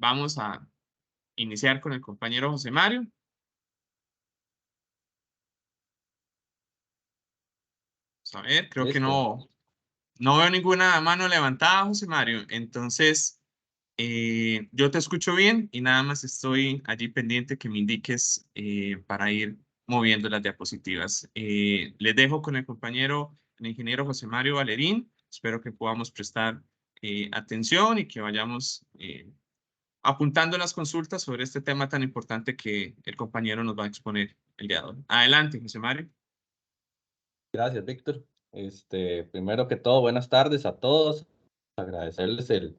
vamos a iniciar con el compañero José Mario. Vamos a ver, creo que Listo. no veo ninguna mano levantada, José Mario. Entonces, yo te escucho bien y nada más estoy allí pendiente que me indiques para ir moviendo las diapositivas. Les dejo con el compañero, el ingeniero José Mario Valerín. Espero que podamos prestar atención y que vayamos apuntando las consultas sobre este tema tan importante que el compañero nos va a exponer el día de hoy. Adelante, José Mario. Gracias, Víctor. Primero que todo, buenas tardes a todos. Agradecerles el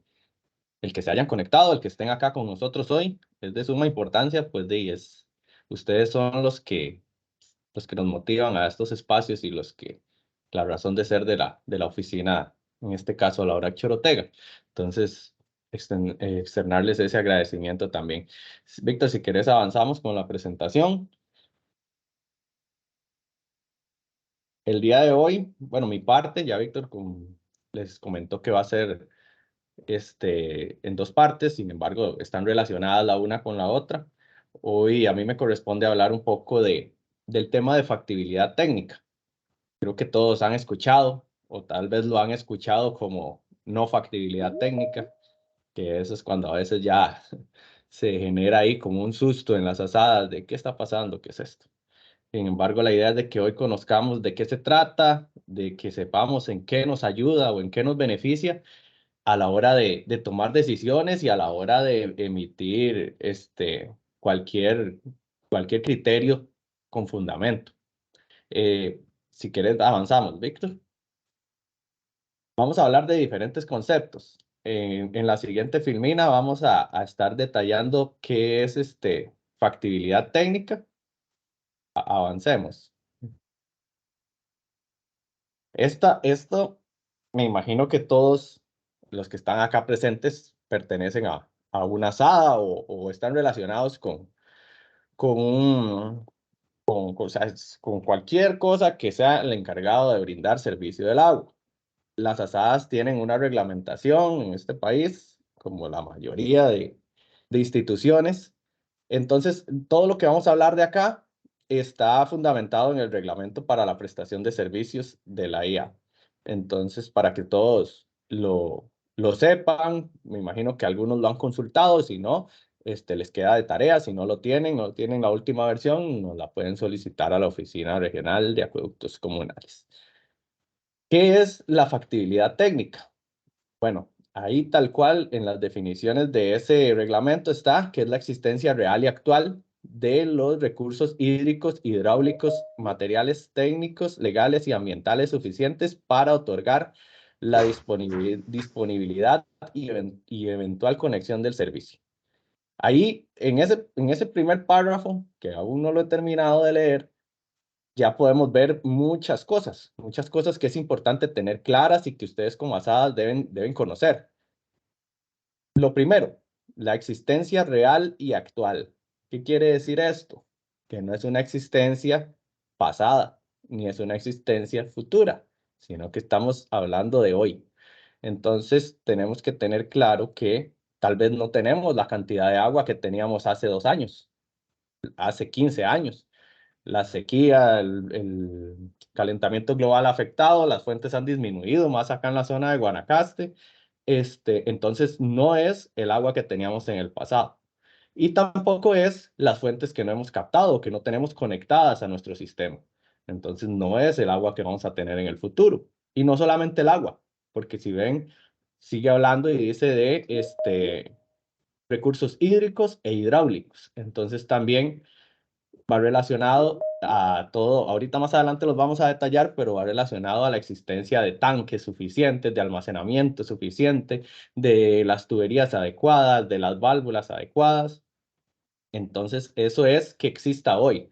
que se hayan conectado, el que estén acá con nosotros hoy. Es de suma importancia, pues ustedes son los que nos motivan a estos espacios y la razón de ser de la oficina, en este caso, Laura Chorotega. Entonces, externarles ese agradecimiento también. Víctor, si quieres, avanzamos con la presentación. El día de hoy, bueno, mi parte, ya Víctor les comentó que va a ser en dos partes, sin embargo, están relacionadas la una con la otra. Hoy a mí me corresponde hablar un poco del tema de factibilidad técnica. Creo que todos han escuchado, o tal vez lo han escuchado como no factibilidad técnica, que eso es cuando a veces ya se genera ahí como un susto en las asadas de qué está pasando, qué es esto. Sin embargo, la idea es de que hoy conozcamos de qué se trata, de que sepamos en qué nos ayuda o en qué nos beneficia a la hora de tomar decisiones y a la hora de emitir cualquier criterio con fundamento. Si quieres, avanzamos, Víctor. Vamos a hablar de diferentes conceptos. En la siguiente filmina vamos a estar detallando qué es factibilidad técnica. Avancemos. Esto, me imagino que todos los que están acá presentes pertenecen a una asada o están relacionados con, un, o sea, con cualquier cosa que sea el encargado de brindar servicio del agua. Las asadas tienen una reglamentación en este país, como la mayoría de instituciones. Entonces, todo lo que vamos a hablar de acá está fundamentado en el reglamento para la prestación de servicios de la IA. Entonces, para que todos lo sepan, me imagino que algunos lo han consultado, si no, les queda de tarea, si no tienen la última versión, nos la pueden solicitar a la Oficina Regional de Acueductos Comunales. ¿Qué es la factibilidad técnica? Bueno, ahí tal cual en las definiciones de ese reglamento está que es la existencia real y actual de los recursos hídricos, hidráulicos, materiales técnicos, legales y ambientales suficientes para otorgar la disponibilidad y eventual conexión del servicio. Ahí, en ese primer párrafo, que aún no lo he terminado de leer, ya podemos ver muchas cosas que es importante tener claras y que ustedes como asadas deben conocer. Lo primero, la existencia real y actual. ¿Qué quiere decir esto? Que no es una existencia pasada, ni es una existencia futura, sino que estamos hablando de hoy. Entonces, tenemos que tener claro que tal vez no tenemos la cantidad de agua que teníamos hace 2 años, hace 15 años. La sequía, el calentamiento global ha afectado, las fuentes han disminuido más acá en la zona de Guanacaste. Entonces, no es el agua que teníamos en el pasado. Y tampoco es las fuentes que no hemos captado, que no tenemos conectadas a nuestro sistema. Entonces, no es el agua que vamos a tener en el futuro. Y no solamente el agua, porque si ven, sigue hablando y dice de recursos hídricos e hidráulicos. Entonces, también va relacionado a todo, ahorita más adelante los vamos a detallar, pero va relacionado a la existencia de tanques suficientes, de almacenamiento suficiente, de las tuberías adecuadas, de las válvulas adecuadas. Entonces, eso es que exista hoy,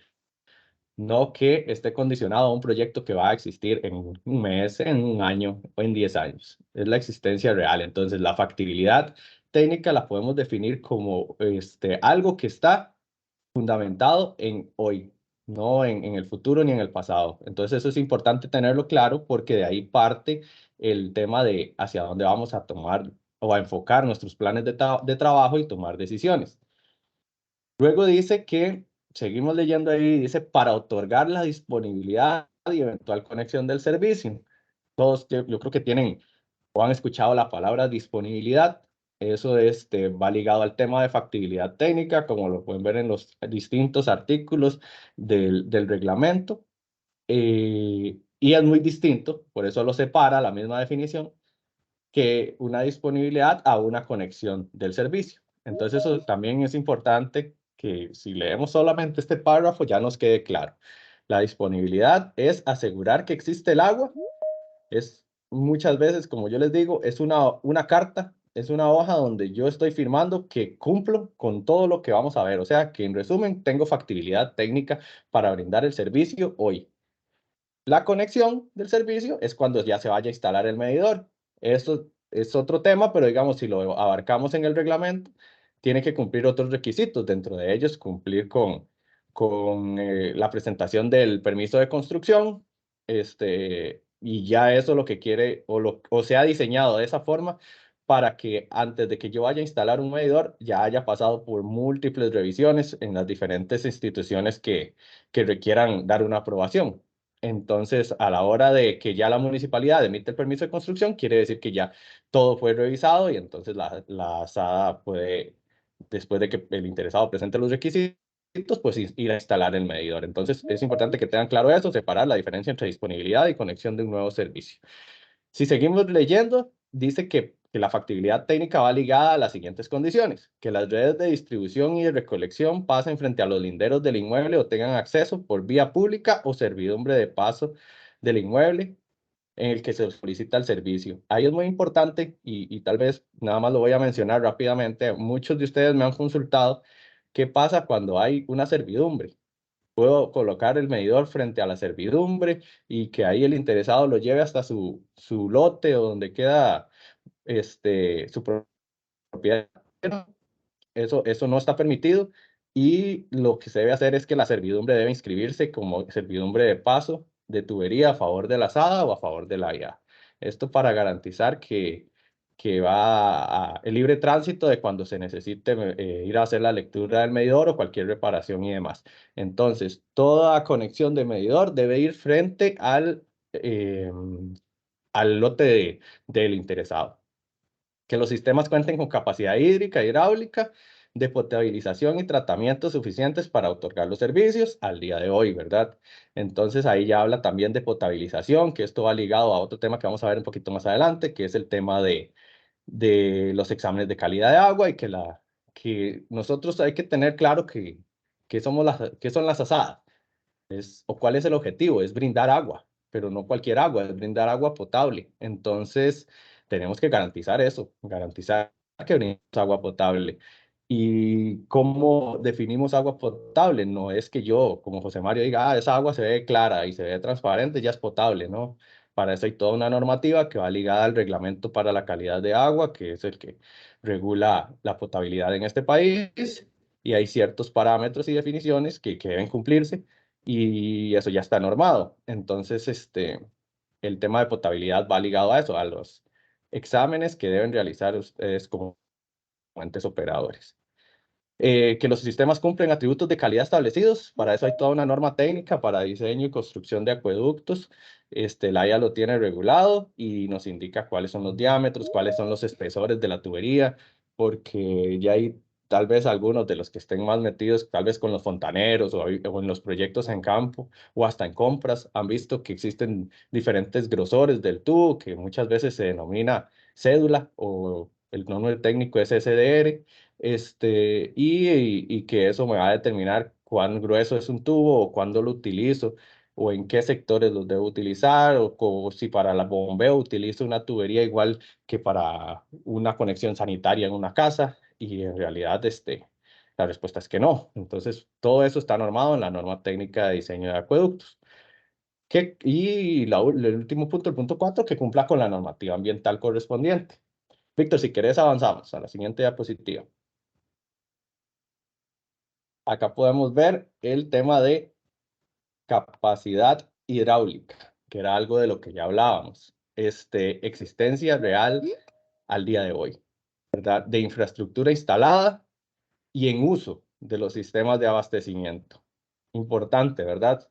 no que esté condicionado a un proyecto que va a existir en un mes, en un año o en 10 años. Es la existencia real. Entonces, la factibilidad técnica la podemos definir como algo que está fundamentado en hoy, no en el futuro ni en el pasado. Entonces eso es importante tenerlo claro porque de ahí parte el tema de hacia dónde vamos a tomar o a enfocar nuestros planes de trabajo y tomar decisiones. Luego dice que, seguimos leyendo ahí, dice para otorgar la disponibilidad y eventual conexión del servicio. Todos yo creo que tienen o han escuchado la palabra disponibilidad. Eso va ligado al tema de factibilidad técnica, como lo pueden ver en los distintos artículos del reglamento. Y es muy distinto, por eso lo separa la misma definición, que una disponibilidad a una conexión del servicio. Entonces, eso también es importante que si leemos solamente este párrafo ya nos quede claro. La disponibilidad es asegurar que existe el agua. Es muchas veces, como yo les digo, es una carta, es una hoja donde yo estoy firmando que cumplo con todo lo que vamos a ver. O sea, que en resumen, tengo factibilidad técnica para brindar el servicio hoy. La conexión del servicio es cuando ya se vaya a instalar el medidor. Esto es otro tema, pero digamos, si lo abarcamos en el reglamento, tiene que cumplir otros requisitos. Dentro de ellos, cumplir con la presentación del permiso de construcción, y ya eso lo que quiere, o se ha diseñado de esa forma para que antes de que yo vaya a instalar un medidor, ya haya pasado por múltiples revisiones en las diferentes instituciones que requieran dar una aprobación. Entonces, a la hora de que ya la municipalidad emite el permiso de construcción, quiere decir que ya todo fue revisado y entonces la ASADA puede, después de que el interesado presente los requisitos, pues ir a instalar el medidor. Entonces, es importante que tengan claro eso, separar la diferencia entre disponibilidad y conexión de un nuevo servicio. Si seguimos leyendo, dice que la factibilidad técnica va ligada a las siguientes condiciones: que las redes de distribución y de recolección pasen frente a los linderos del inmueble o tengan acceso por vía pública o servidumbre de paso del inmueble en el que se solicita el servicio. Ahí es muy importante y tal vez nada más lo voy a mencionar rápidamente. Muchos de ustedes me han consultado qué pasa cuando hay una servidumbre. Puedo colocar el medidor frente a la servidumbre y que ahí el interesado lo lleve hasta su lote o donde queda su propiedad. Eso no está permitido y lo que se debe hacer es que la servidumbre debe inscribirse como servidumbre de paso de tubería a favor de la SADA o a favor de la IA. Esto para garantizar que va el libre tránsito de cuando se necesite ir a hacer la lectura del medidor o cualquier reparación y demás. Entonces, toda conexión de medidor debe ir frente al lote del interesado. Que los sistemas cuenten con capacidad hídrica, hidráulica, de potabilización y tratamiento suficientes para otorgar los servicios al día de hoy, ¿verdad? Entonces ahí ya habla también de potabilización, que esto va ligado a otro tema que vamos a ver un poquito más adelante, que es el tema de los exámenes de calidad de agua y que nosotros hay que tener claro que son las asadas. O cuál es el objetivo, es brindar agua, pero no cualquier agua, es brindar agua potable. Entonces, tenemos que garantizar eso, garantizar que brindemos agua potable. ¿Y cómo definimos agua potable? No es que yo, como José Mario, diga, esa agua se ve clara y se ve transparente, ya es potable, ¿no? Para eso hay toda una normativa que va ligada al reglamento para la calidad de agua, que es el que regula la potabilidad en este país, y hay ciertos parámetros y definiciones que deben cumplirse y eso ya está normado. Entonces, el tema de potabilidad va ligado a eso, a los exámenes que deben realizar ustedes como entes operadores. Que los sistemas cumplen atributos de calidad establecidos. Para eso hay toda una norma técnica para diseño y construcción de acueductos. La IA lo tiene regulado y nos indica cuáles son los diámetros, cuáles son los espesores de la tubería, porque ya hay tal vez algunos de los que estén más metidos, tal vez con los fontaneros o en los proyectos en campo o hasta en compras, han visto que existen diferentes grosores del tubo, que muchas veces se denomina cédula o el nombre técnico es SDR, y que eso me va a determinar cuán grueso es un tubo o cuándo lo utilizo o en qué sectores los debo utilizar o si para la bombeo utilizo una tubería igual que para una conexión sanitaria en una casa y en realidad la respuesta es que no. Entonces todo eso está normado en la norma técnica de diseño de acueductos. El último punto, el punto 4, que cumpla con la normativa ambiental correspondiente. Víctor, si querés avanzamos a la siguiente diapositiva. Acá podemos ver el tema de capacidad hidráulica, que era algo de lo que ya hablábamos. Existencia real al día de hoy. ¿verdad? De infraestructura instalada y en uso de los sistemas de abastecimiento. Importante, ¿verdad?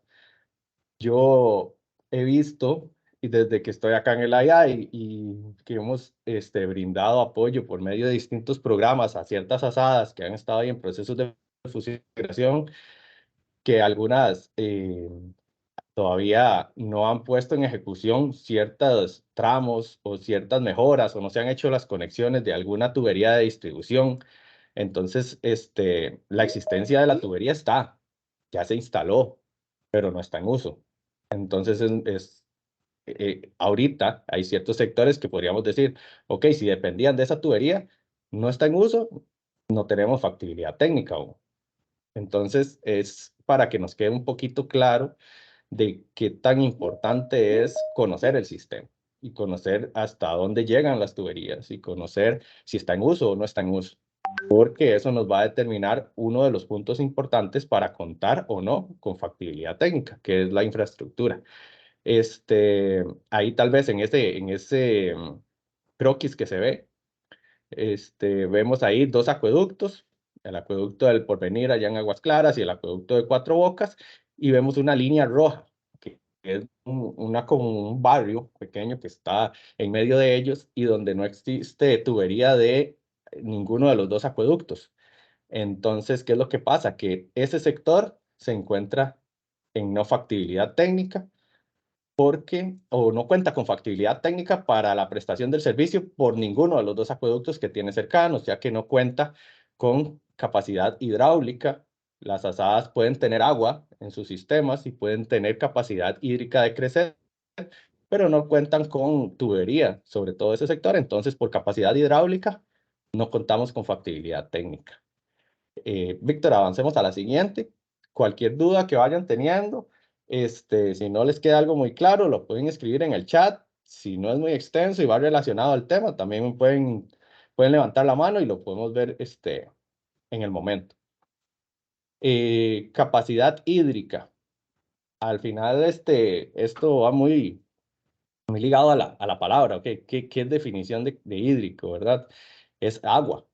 Yo he visto, y desde que estoy acá en el AI y que hemos brindado apoyo por medio de distintos programas a ciertas asadas que han estado ahí en procesos de fusión, que algunas todavía no han puesto en ejecución ciertos tramos o ciertas mejoras o no se han hecho las conexiones de alguna tubería de distribución. Entonces, la existencia de la tubería está, ya se instaló, pero no está en uso. Entonces, ahorita hay ciertos sectores que podríamos decir, ok, si dependían de esa tubería, no está en uso, no tenemos factibilidad técnica aún. Entonces, es para que nos quede un poquito claro de qué tan importante es conocer el sistema y conocer hasta dónde llegan las tuberías y conocer si está en uso o no está en uso, porque eso nos va a determinar uno de los puntos importantes para contar o no con factibilidad técnica, que es la infraestructura. Ahí tal vez en ese croquis que se ve, vemos ahí dos acueductos, el acueducto del Porvenir allá en Aguas Claras y el acueducto de Cuatro Bocas, y vemos una línea roja, que es como un barrio pequeño que está en medio de ellos y donde no existe tubería de ninguno de los dos acueductos. Entonces, ¿qué es lo que pasa? Que ese sector se encuentra en no factibilidad técnica porque o no cuenta con factibilidad técnica para la prestación del servicio por ninguno de los dos acueductos que tiene cercanos, ya que no cuenta con capacidad hidráulica. Las asadas pueden tener agua en sus sistemas y pueden tener capacidad hídrica de crecer, pero no cuentan con tubería sobre todo ese sector. Entonces, por capacidad hidráulica, no contamos con factibilidad técnica. Víctor, avancemos a la siguiente. Cualquier duda que vayan teniendo, si no les queda algo muy claro, lo pueden escribir en el chat. Si no es muy extenso y va relacionado al tema, también pueden levantar la mano y lo podemos ver en el momento. Capacidad hídrica. Al final, esto va muy ligado a la palabra, ¿ok? ¿Qué es definición de hídrico, verdad? Es agua,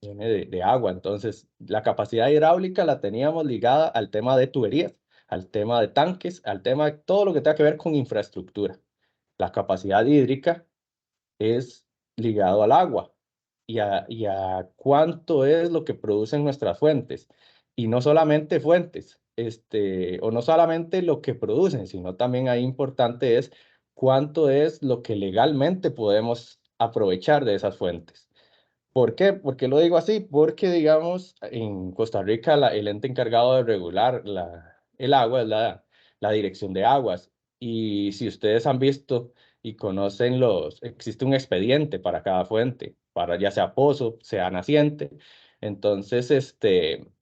viene de agua. Entonces, la capacidad hidráulica la teníamos ligada al tema de tuberías, al tema de tanques, al tema de todo lo que tenga que ver con infraestructura. La capacidad hídrica es ligado al agua y a cuánto es lo que producen nuestras fuentes. Y no solamente fuentes, o no solamente lo que producen, sino también ahí importante es cuánto es lo que legalmente podemos aprovechar de esas fuentes. ¿Por qué? ¿Por qué lo digo así? Porque, digamos, en Costa Rica el ente encargado de regular el agua es la Dirección de Aguas. Y si ustedes han visto y conocen existe un expediente para cada fuente, para ya sea pozo, sea naciente. Entonces,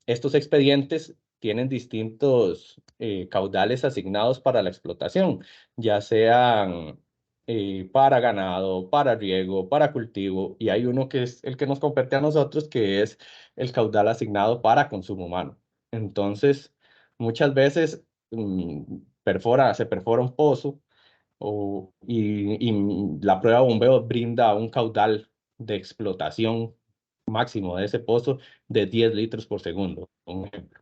estos expedientes tienen distintos caudales asignados para la explotación, ya sean para ganado, para riego, para cultivo, y hay uno que es el que nos compete a nosotros, que es el caudal asignado para consumo humano. Entonces, muchas veces se perfora un pozo y la prueba de bombeo brinda un caudal de explotación máximo de ese pozo de 10 litros por segundo, un ejemplo.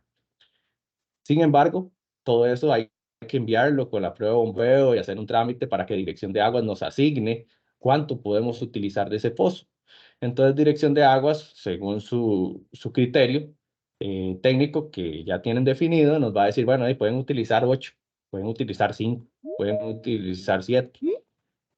Sin embargo, todo eso hay que enviarlo con la prueba de bombeo y hacer un trámite para que Dirección de Aguas nos asigne cuánto podemos utilizar de ese pozo. Entonces, Dirección de Aguas, según su criterio técnico que ya tienen definido, nos va a decir, bueno, ahí pueden utilizar 8, pueden utilizar 5, pueden utilizar 7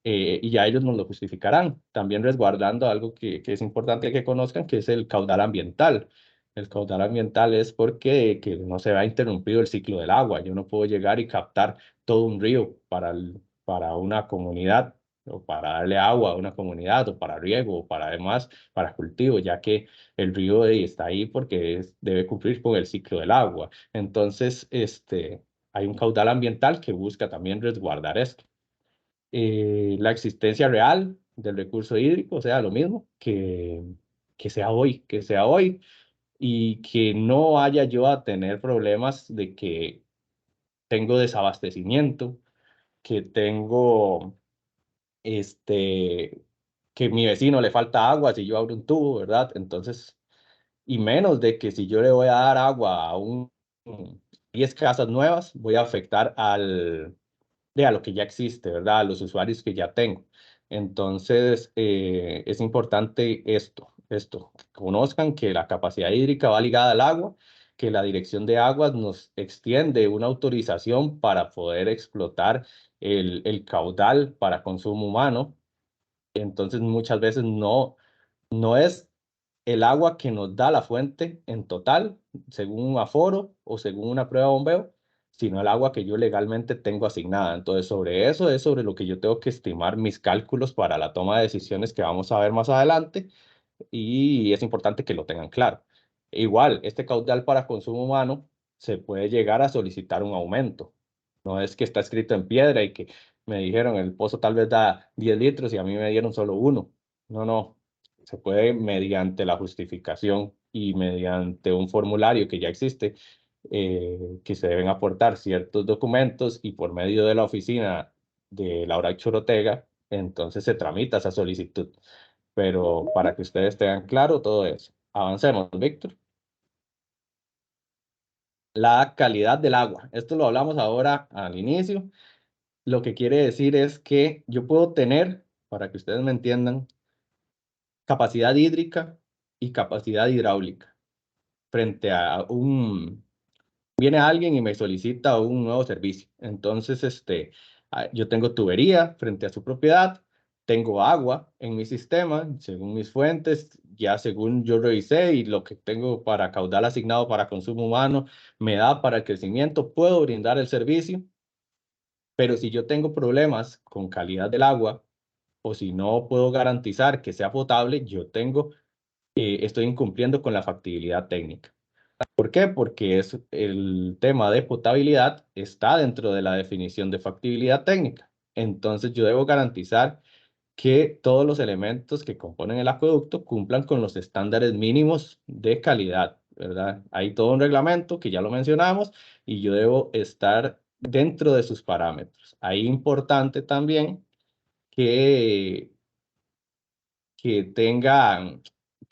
y ya ellos nos lo justificarán, también resguardando algo que es importante que conozcan, que es el caudal ambiental. El caudal ambiental es porque que no se vea interrumpido el ciclo del agua. Yo no puedo llegar y captar todo un río para una comunidad, o para darle agua a una comunidad, o para riego, o para además, para cultivo, ya que el río está ahí porque debe cumplir con el ciclo del agua. Entonces, hay un caudal ambiental que busca también resguardar esto. La existencia real del recurso hídrico, o sea, lo mismo, que sea hoy y que no vaya yo a tener problemas de que tengo desabastecimiento, que tengo este, que mi vecino le falta agua si yo abro un tubo, ¿verdad? Entonces, y menos de que si yo le voy a dar agua a 10 casas nuevas, voy a afectar a lo que ya existe, ¿verdad? A los usuarios que ya tengo. Entonces, es importante esto, que conozcan que la capacidad hídrica va ligada al agua, que la Dirección de Aguas nos extiende una autorización para poder explotar el caudal para consumo humano. Entonces, muchas veces no es el agua que nos da la fuente en total, según un aforo o según una prueba de bombeo, sino el agua que yo legalmente tengo asignada. Entonces, sobre eso es sobre lo que yo tengo que estimar mis cálculos para la toma de decisiones que vamos a ver más adelante, y es importante que lo tengan claro. Igual, este caudal para consumo humano se puede llegar a solicitar un aumento. No es que está escrito en piedra y que me dijeron el pozo tal vez da 10 litros y a mí me dieron solo uno. No, no. Se puede mediante la justificación y mediante un formulario que ya existe, que se deben aportar ciertos documentos, y por medio de la oficina de Laura Chorotega, entonces se tramita esa solicitud. Pero para que ustedes tengan claro todo eso. Avancemos, Víctor. La calidad del agua. Esto lo hablamos ahora al inicio. Lo que quiere decir es que yo puedo tener, para que ustedes me entiendan, capacidad hídrica y capacidad hidráulica frente a viene alguien y me solicita un nuevo servicio. Entonces, yo tengo tubería frente a su propiedad, tengo agua en mi sistema, según mis fuentes, ya según yo revisé y lo que tengo para caudal asignado para consumo humano, me da para el crecimiento, puedo brindar el servicio. Pero si yo tengo problemas con calidad del agua, o si no puedo garantizar que sea potable, estoy incumpliendo con la factibilidad técnica. ¿Por qué? Porque el tema de potabilidad está dentro de la definición de factibilidad técnica. Entonces yo debo garantizar que todos los elementos que componen el acueducto cumplan con los estándares mínimos de calidad, ¿verdad? Hay todo un reglamento que ya lo mencionamos y yo debo estar dentro de sus parámetros. Ahí importante también que que tengan,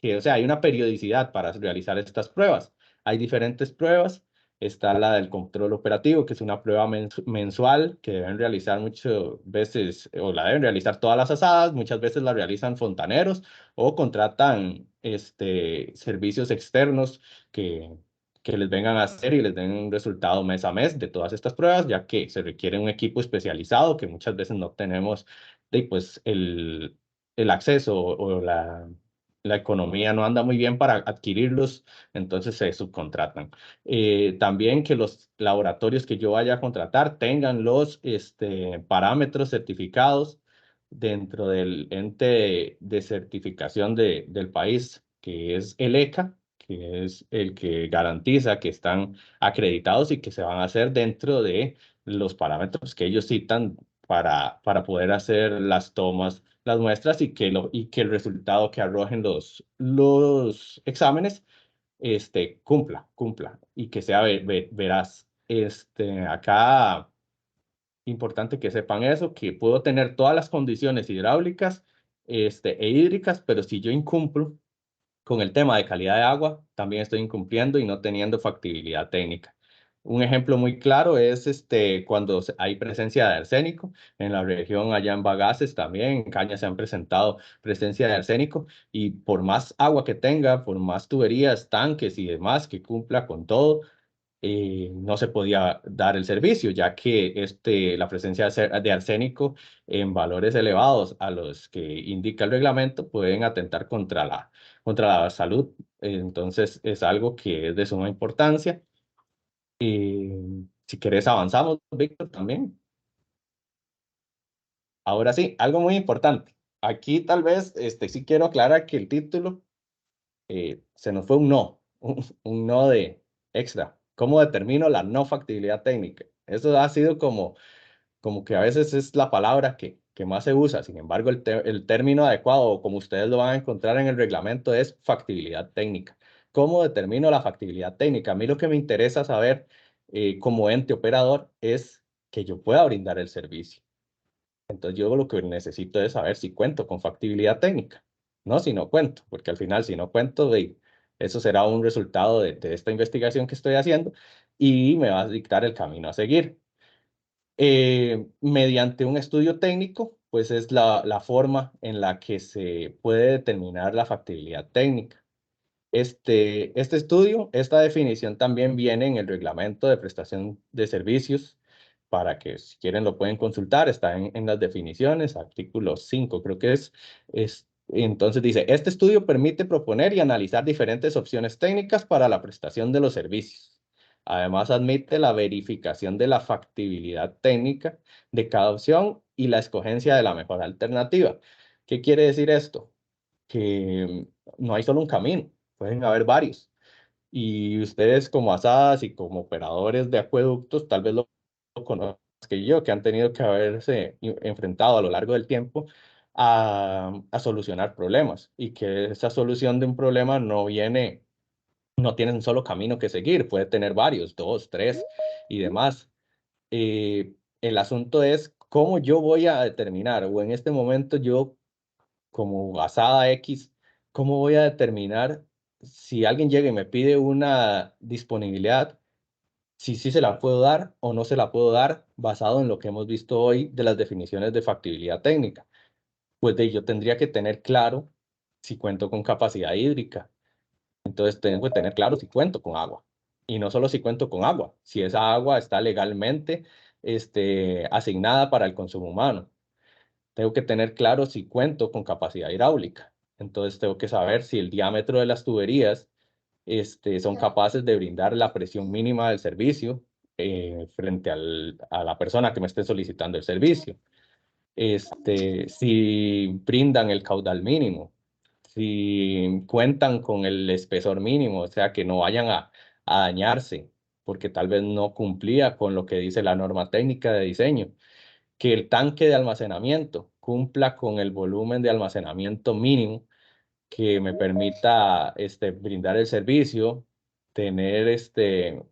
o sea, hay una periodicidad para realizar estas pruebas. Hay diferentes pruebas. Está la del control operativo, que es una prueba mensual que deben realizar muchas veces, o la deben realizar todas las asadas. Muchas veces la realizan fontaneros o contratan servicios externos que les vengan a hacer y les den un resultado mes a mes de todas estas pruebas, ya que se requiere un equipo especializado que muchas veces no tenemos, y pues el acceso o la economía no anda muy bien para adquirirlos, entonces se subcontratan. También que los laboratorios que yo vaya a contratar tengan los parámetros certificados dentro del ente de certificación del país, que es el ECA, que es el que garantiza que están acreditados y que se van a hacer dentro de los parámetros que ellos citan para poder hacer las tomas, las muestras, y que el resultado que arrojen los exámenes cumpla y que sea veraz. Acá, importante que sepan eso, que puedo tener todas las condiciones hidráulicas e hídricas, pero si yo incumplo con el tema de calidad de agua, también estoy incumpliendo y no teniendo factibilidad técnica. Un ejemplo muy claro es cuando hay presencia de arsénico. En la región, allá en Bagaces, también en Caña se han presentado presencia de arsénico, y por más agua que tenga, por más tuberías, tanques y demás que cumpla con todo, no se podía dar el servicio, ya que la presencia de arsénico en valores elevados a los que indica el reglamento pueden atentar contra la salud. Entonces es algo que es de suma importancia. Si querés avanzamos, Víctor, también. Ahora sí, algo muy importante. Aquí tal vez sí quiero aclarar que el título se nos fue un no, un no de extra. ¿Cómo determino la no factibilidad técnica? Eso ha sido como que a veces es la palabra que más se usa. Sin embargo, el término adecuado, o como ustedes lo van a encontrar en el reglamento, es factibilidad técnica. ¿Cómo determino la factibilidad técnica? A mí lo que me interesa saber como ente operador es que yo pueda brindar el servicio. Entonces yo lo que necesito es saber si cuento con factibilidad técnica, no si no cuento, porque al final si no cuento, eso será un resultado de esta investigación que estoy haciendo y me va a dictar el camino a seguir. Mediante un estudio técnico, pues es la forma en la que se puede determinar la factibilidad técnica. Este estudio, esta definición también viene en el reglamento de prestación de servicios, para que si quieren lo pueden consultar, está en las definiciones, artículo 5 creo que entonces dice, este estudio permite proponer y analizar diferentes opciones técnicas para la prestación de los servicios. Además, admite la verificación de la factibilidad técnica de cada opción y la escogencia de la mejor alternativa. ¿Qué quiere decir esto? Que no hay solo un camino, pueden haber varios. Y ustedes como asadas y como operadores de acueductos, tal vez lo conozcan que yo, que han tenido que haberse enfrentado a lo largo del tiempo a solucionar problemas y que esa solución de un problema no tiene un solo camino que seguir, puede tener varios, dos, tres y demás. El asunto es cómo yo voy a determinar, o en este momento yo como asada X, ¿cómo voy a determinar si alguien llega y me pide una disponibilidad, si sí se la puedo dar o no se la puedo dar, basado en lo que hemos visto hoy de las definiciones de factibilidad técnica? Pues yo tendría que tener claro si cuento con capacidad hídrica. Entonces tengo que tener claro si cuento con agua. Y no solo si cuento con agua, si esa agua está legalmente asignada para el consumo humano. Tengo que tener claro si cuento con capacidad hidráulica. Entonces tengo que saber si el diámetro de las tuberías son capaces de brindar la presión mínima del servicio frente a la persona que me esté solicitando el servicio. Si brindan el caudal mínimo, si cuentan con el espesor mínimo, o sea, que no vayan a dañarse, porque tal vez no cumplía con lo que dice la norma técnica de diseño, que el tanque de almacenamiento cumpla con el volumen de almacenamiento mínimo que me permita brindar el servicio, tener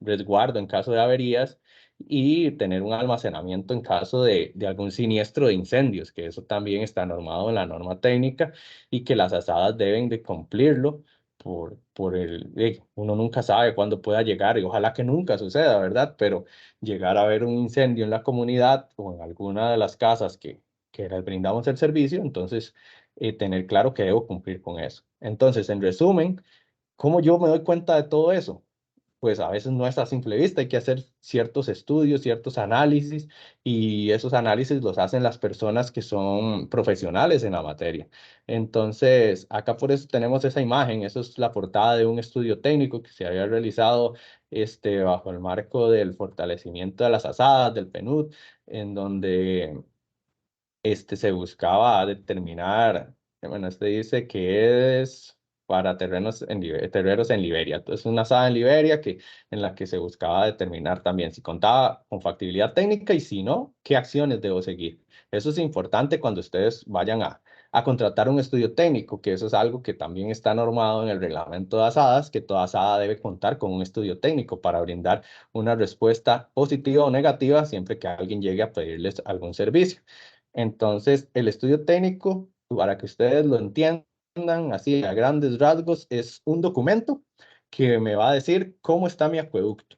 resguardo en caso de averías y tener un almacenamiento en caso de algún siniestro de incendios, que eso también está normado en la norma técnica y que las asadas deben de cumplirlo uno nunca sabe cuándo pueda llegar y ojalá que nunca suceda, ¿verdad? Pero llegar a ver un incendio en la comunidad o en alguna de las casas que les brindamos el servicio, entonces tener claro que debo cumplir con eso. Entonces, en resumen, ¿cómo yo me doy cuenta de todo eso? Pues a veces no es a simple vista, hay que hacer ciertos estudios, ciertos análisis, y esos análisis los hacen las personas que son profesionales en la materia. Entonces, acá por eso tenemos esa imagen, eso es la portada de un estudio técnico que se había realizado bajo el marco del fortalecimiento de las asadas, del PNUD, en donde se buscaba determinar, bueno, dice que es para terrenos en Liberia. Entonces, una asada en Liberia en la que se buscaba determinar también si contaba con factibilidad técnica y si no, qué acciones debo seguir. Eso es importante cuando ustedes vayan a contratar un estudio técnico, que eso es algo que también está normado en el reglamento de asadas, que toda asada debe contar con un estudio técnico para brindar una respuesta positiva o negativa siempre que alguien llegue a pedirles algún servicio. Entonces, el estudio técnico, para que ustedes lo entiendan así a grandes rasgos, es un documento que me va a decir cómo está mi acueducto,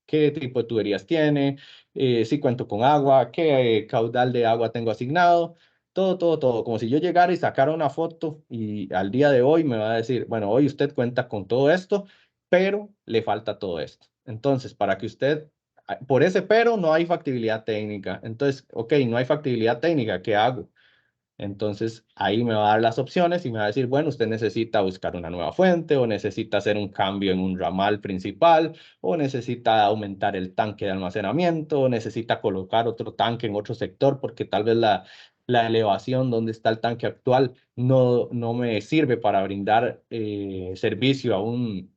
qué tipo de tuberías tiene, si cuento con agua, qué caudal de agua tengo asignado, todo, todo, todo. Como si yo llegara y sacara una foto y al día de hoy me va a decir, bueno, hoy usted cuenta con todo esto, pero le falta todo esto. Entonces, para que usted, por ese pero no hay factibilidad técnica. Entonces, ok, no hay factibilidad técnica, ¿qué hago? Entonces ahí me va a dar las opciones y me va a decir, bueno, usted necesita buscar una nueva fuente o necesita hacer un cambio en un ramal principal o necesita aumentar el tanque de almacenamiento o necesita colocar otro tanque en otro sector porque tal vez la elevación donde está el tanque actual no me sirve para brindar servicio a un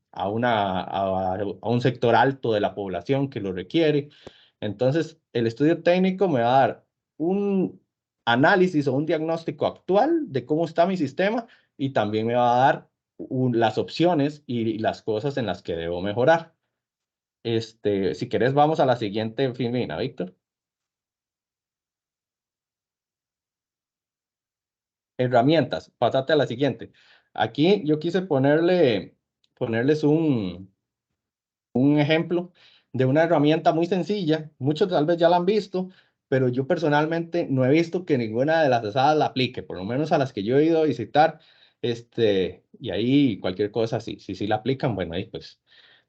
sector alto de la población que lo requiere. Entonces, el estudio técnico me va a dar un análisis o un diagnóstico actual de cómo está mi sistema y también me va a dar las opciones y las cosas en las que debo mejorar. Si quieres, vamos a la siguiente filmina, Víctor. herramientas. Pásate a la siguiente. Aquí yo quise ponerles un ejemplo de una herramienta muy sencilla. Muchos tal vez ya la han visto, pero yo personalmente no he visto que ninguna de las asadas la aplique, por lo menos a las que yo he ido a visitar. Y ahí cualquier cosa, sí la aplican, bueno, ahí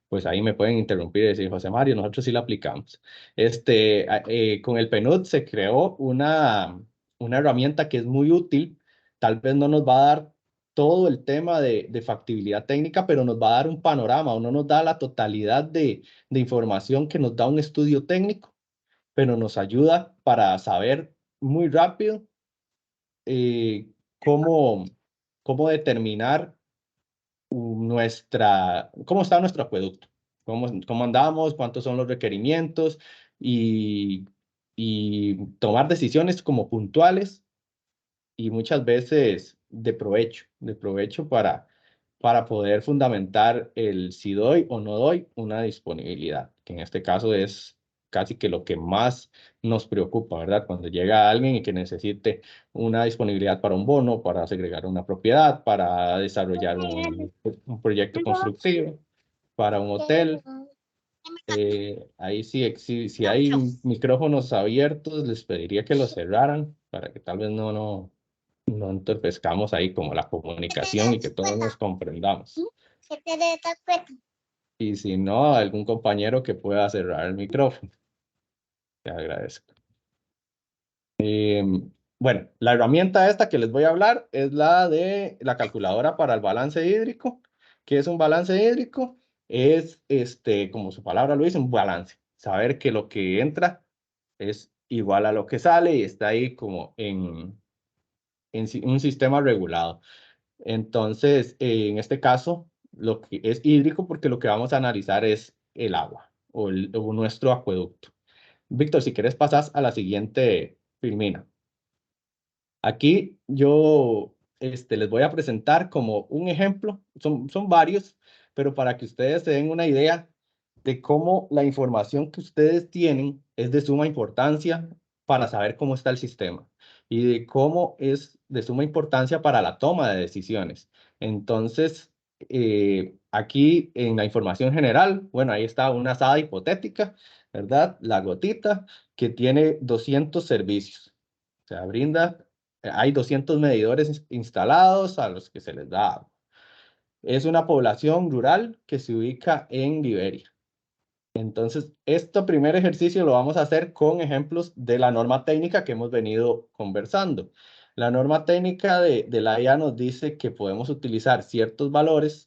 pues ahí me pueden interrumpir y decir, José Mario, nosotros sí la aplicamos. Con el PNUD se creó una herramienta que es muy útil. Tal vez no nos va a dar todo el tema de factibilidad técnica, pero nos va a dar un panorama, o no nos da la totalidad de información que nos da un estudio técnico, pero nos ayuda para saber muy rápido eh, cómo, cómo determinar cómo está nuestro acueducto, cómo andamos, cuántos son los requerimientos y, y tomar decisiones como puntuales y muchas veces de provecho para poder fundamentar el si doy o no doy una disponibilidad, que en este caso es casi que lo que más nos preocupa, ¿verdad? Cuando llega alguien y que necesite una disponibilidad para un bono, para segregar una propiedad, para desarrollar un proyecto constructivo, para un hotel. Ahí sí, si hay micrófonos abiertos, les pediría que los cerraran para que tal vez no entorpezcamos ahí como la comunicación y que todos nos comprendamos. Y si no, algún compañero que pueda cerrar el micrófono. Te agradezco. Bueno, la herramienta esta que les voy a hablar es la de la calculadora para el balance hídrico. ¿Qué es un balance hídrico? Es, como su palabra lo dice, un balance. Saber que lo que entra es igual a lo que sale y está ahí como en un sistema regulado. Entonces, en este caso, lo que es hídrico porque lo que vamos a analizar es el agua o nuestro acueducto. Víctor, si quieres pasas a la siguiente filmina. Aquí yo les voy a presentar como un ejemplo, son varios, pero para que ustedes se den una idea de cómo la información que ustedes tienen es de suma importancia para saber cómo está el sistema y de cómo es de suma importancia para la toma de decisiones. Entonces, aquí en la información general, bueno, ahí está una asada hipotética, ¿verdad? La gotita que tiene 200 servicios. O sea, hay 200 medidores instalados a los que se les da agua. Es una población rural que se ubica en Liberia. Entonces, este primer ejercicio lo vamos a hacer con ejemplos de la norma técnica que hemos venido conversando. La norma técnica de la IA nos dice que podemos utilizar ciertos valores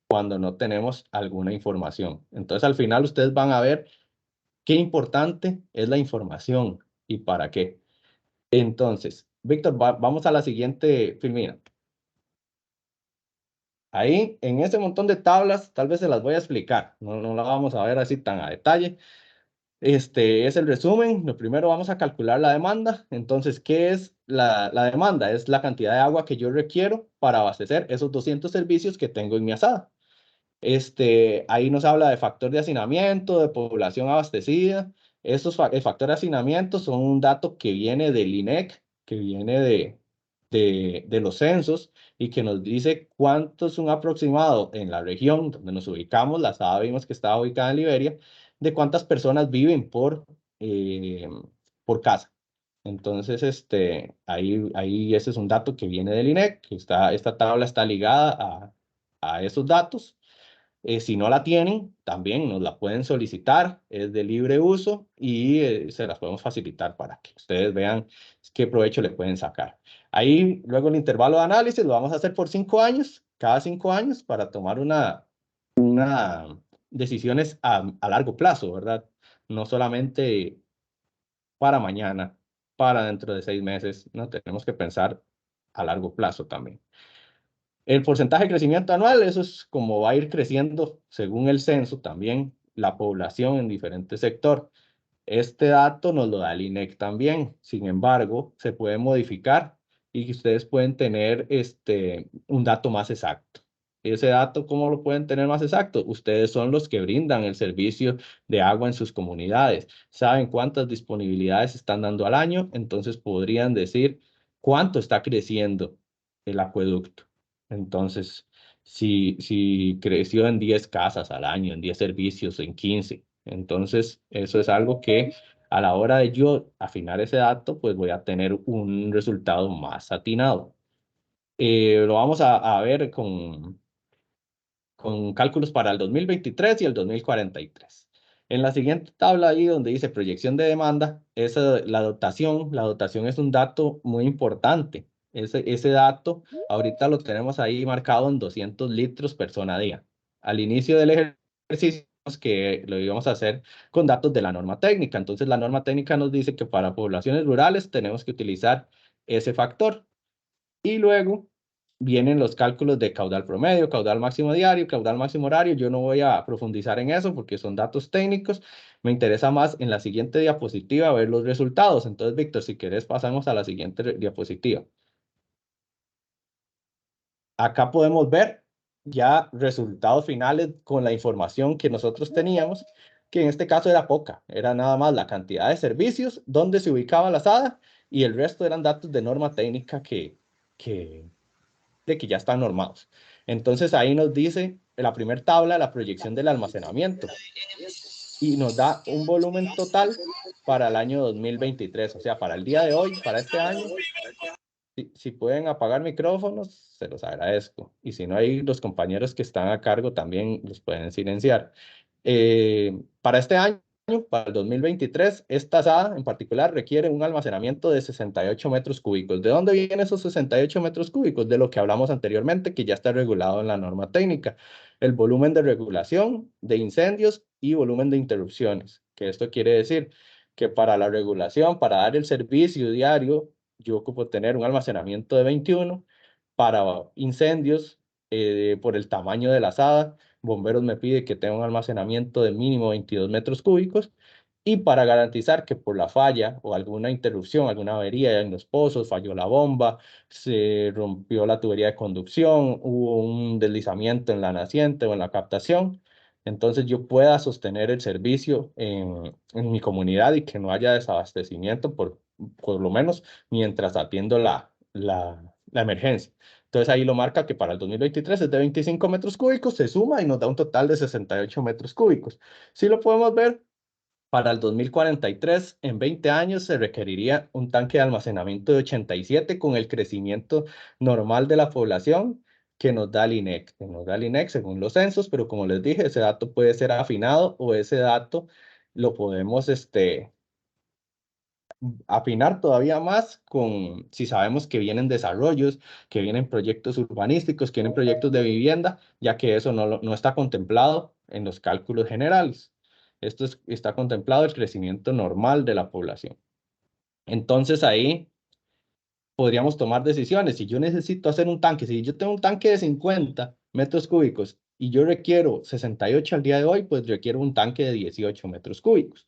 cuando no tenemos alguna información. Entonces, al final ustedes van a ver qué importante es la información y para qué. Entonces, Víctor, vamos a la siguiente filmina. Ahí, en ese montón de tablas, tal vez se las voy a explicar. No la vamos a ver así tan a detalle. Este es el resumen. Lo primero vamos a calcular la demanda. Entonces, ¿qué es la demanda? Es la cantidad de agua que yo requiero para abastecer esos 200 servicios que tengo en mi asada. Ahí nos habla de factor de hacinamiento, de población abastecida. El factor de hacinamiento son un dato que viene del INEC, que viene de los censos y que nos dice cuánto es un aproximado en la región donde nos ubicamos. La SADA vimos que estaba ubicada en Liberia, de cuántas personas viven por casa. Entonces, ahí ese es un dato que viene del INEC, que esta tabla está ligada a esos datos. Si no la tienen, también nos la pueden solicitar, es de libre uso y se las podemos facilitar para que ustedes vean qué provecho le pueden sacar. Ahí, luego el intervalo de análisis lo vamos a hacer por 5 años, cada 5 años, para tomar una decisiones a largo plazo, ¿verdad? No solamente para mañana, para dentro de 6 meses, no tenemos que pensar a largo plazo también. El porcentaje de crecimiento anual, eso es como va a ir creciendo según el censo también la población en diferentes sectores. Este dato nos lo da el INEC también, sin embargo, se puede modificar y ustedes pueden tener un dato más exacto. Ese dato, ¿cómo lo pueden tener más exacto? Ustedes son los que brindan el servicio de agua en sus comunidades. Saben cuántas disponibilidades están dando al año, entonces podrían decir cuánto está creciendo el acueducto. Entonces, si creció en 10 casas al año, en 10 servicios, en 15. Entonces, eso es algo que a la hora de yo afinar ese dato, pues voy a tener un resultado más atinado. Lo vamos a ver con cálculos para el 2023 y el 2043. En la siguiente tabla ahí donde dice proyección de demanda, la dotación es un dato muy importante. Ese dato ahorita lo tenemos ahí marcado en 200 litros persona día. Al inicio del ejercicio que lo íbamos a hacer con datos de la norma técnica. Entonces la norma técnica nos dice que para poblaciones rurales tenemos que utilizar ese factor. Y luego vienen los cálculos de caudal promedio, caudal máximo diario, caudal máximo horario. Yo no voy a profundizar en eso porque son datos técnicos. Me interesa más en la siguiente diapositiva ver los resultados. Entonces, Víctor, si quieres, pasamos a la siguiente diapositiva. Acá podemos ver ya resultados finales con la información que nosotros teníamos, que en este caso era poca, era nada más la cantidad de servicios, dónde se ubicaba la SADA y el resto eran datos de norma técnica que de que ya están normados. Entonces ahí nos dice en la primera tabla la proyección del almacenamiento y nos da un volumen total para el año 2023, o sea, para el día de hoy, para este año. Si pueden apagar micrófonos, se los agradezco. Y si no, hay los compañeros que están a cargo también los pueden silenciar. Para este año, para el 2023, esta SADA en particular requiere un almacenamiento de 68 metros cúbicos. ¿De dónde vienen esos 68 metros cúbicos? De lo que hablamos anteriormente, que ya está regulado en la norma técnica. El volumen de regulación de incendios y volumen de interrupciones. Que esto quiere decir que para la regulación, para dar el servicio diario, yo ocupo tener un almacenamiento de 21. Para incendios, por el tamaño de la SADA, Bomberos me pide que tenga un almacenamiento de mínimo 22 metros cúbicos. Y para garantizar que por la falla o alguna interrupción, alguna avería en los pozos, falló la bomba, se rompió la tubería de conducción, hubo un deslizamiento en la naciente o en la captación, entonces yo pueda sostener el servicio en mi comunidad y que no haya desabastecimiento por lo menos mientras atiendo la emergencia. Entonces ahí lo marca que para el 2023 es de 25 metros cúbicos, se suma y nos da un total de 68 metros cúbicos. Si lo podemos ver, para el 2043, en 20 años, se requeriría un tanque de almacenamiento de 87 con el crecimiento normal de la población que nos da el INEC. Que nos da el INEC según los censos, pero como les dije, ese dato puede ser afinado o ese dato lo podemos afinar todavía más con si sabemos que vienen desarrollos, que vienen proyectos urbanísticos, que vienen proyectos de vivienda, ya que eso no está contemplado en los cálculos generales. Está contemplado el crecimiento normal de la población. Entonces ahí podríamos tomar decisiones. Si yo necesito hacer un tanque, si yo tengo un tanque de 50 metros cúbicos y yo requiero 68 al día de hoy, pues requiero un tanque de 18 metros cúbicos.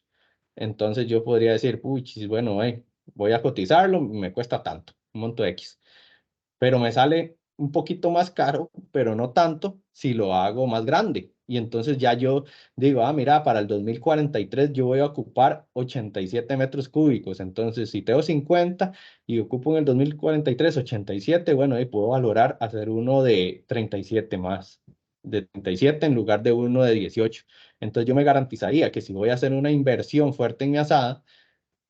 Entonces yo podría decir, puchis, bueno, voy a cotizarlo, me cuesta tanto, un monto X. Pero me sale un poquito más caro, pero no tanto si lo hago más grande. Y entonces ya yo digo, mira, para el 2043 yo voy a ocupar 87 metros cúbicos. Entonces, si tengo 50 y ocupo en el 2043 87, bueno, ahí puedo valorar hacer uno de 37 más, de 37 en lugar de uno de 18. Entonces yo me garantizaría que si voy a hacer una inversión fuerte en mi asada,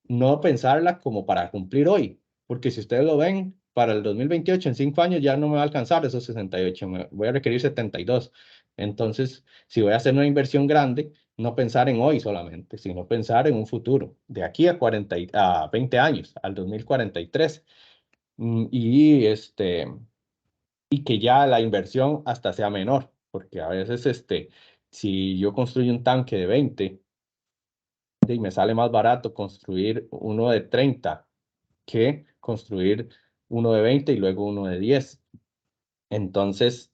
no pensarla como para cumplir hoy, porque si ustedes lo ven, para el 2028, en 5 años, ya no me va a alcanzar esos 68, voy a requerir 72. Entonces, si voy a hacer una inversión grande, no pensar en hoy solamente, sino pensar en un futuro, de aquí a 20 años, al 2043. Y que ya la inversión hasta sea menor, porque a veces, si yo construyo un tanque de 20, y me sale más barato construir uno de 30 que construir uno de 20 y luego uno de 10. Entonces,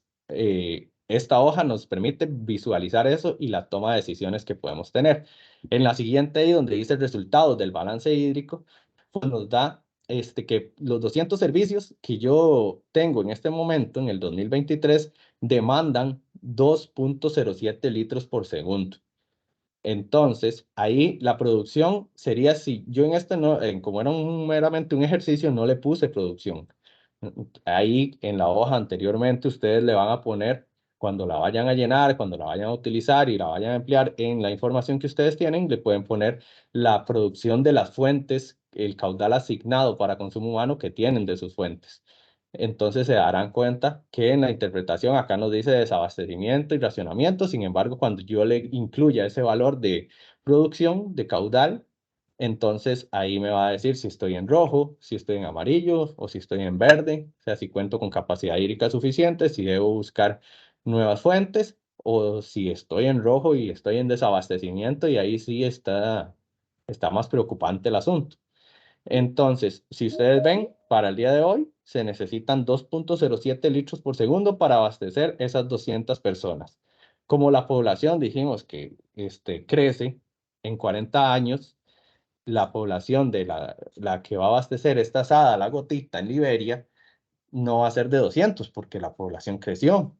esta hoja nos permite visualizar eso y la toma de decisiones que podemos tener. En la siguiente, ahí donde dice resultados del balance hídrico, pues nos da que los 200 servicios que yo tengo en este momento, en el 2023, demandan 2.07 litros por segundo. Entonces, ahí la producción sería si yo en este no, como era meramente un ejercicio, no le puse producción. Ahí en la hoja anteriormente ustedes le van a poner, cuando la vayan a llenar, cuando la vayan a utilizar y la vayan a emplear en la información que ustedes tienen, le pueden poner la producción de las fuentes, el caudal asignado para consumo humano que tienen de sus fuentes. Entonces se darán cuenta que en la interpretación acá nos dice desabastecimiento y racionamiento. Sin embargo, cuando yo le incluya ese valor de producción, de caudal, entonces ahí me va a decir si estoy en rojo, si estoy en amarillo o si estoy en verde. O sea, si cuento con capacidad hídrica suficiente, si debo buscar nuevas fuentes o si estoy en rojo y estoy en desabastecimiento y ahí sí está más preocupante el asunto. Entonces, si ustedes ven, para el día de hoy se necesitan 2,07 litros por segundo para abastecer esas 200 personas. Como la población dijimos que crece en 40 años, la población de la que va a abastecer esta asada, la gotita en Liberia, no va a ser de 200 porque la población creció.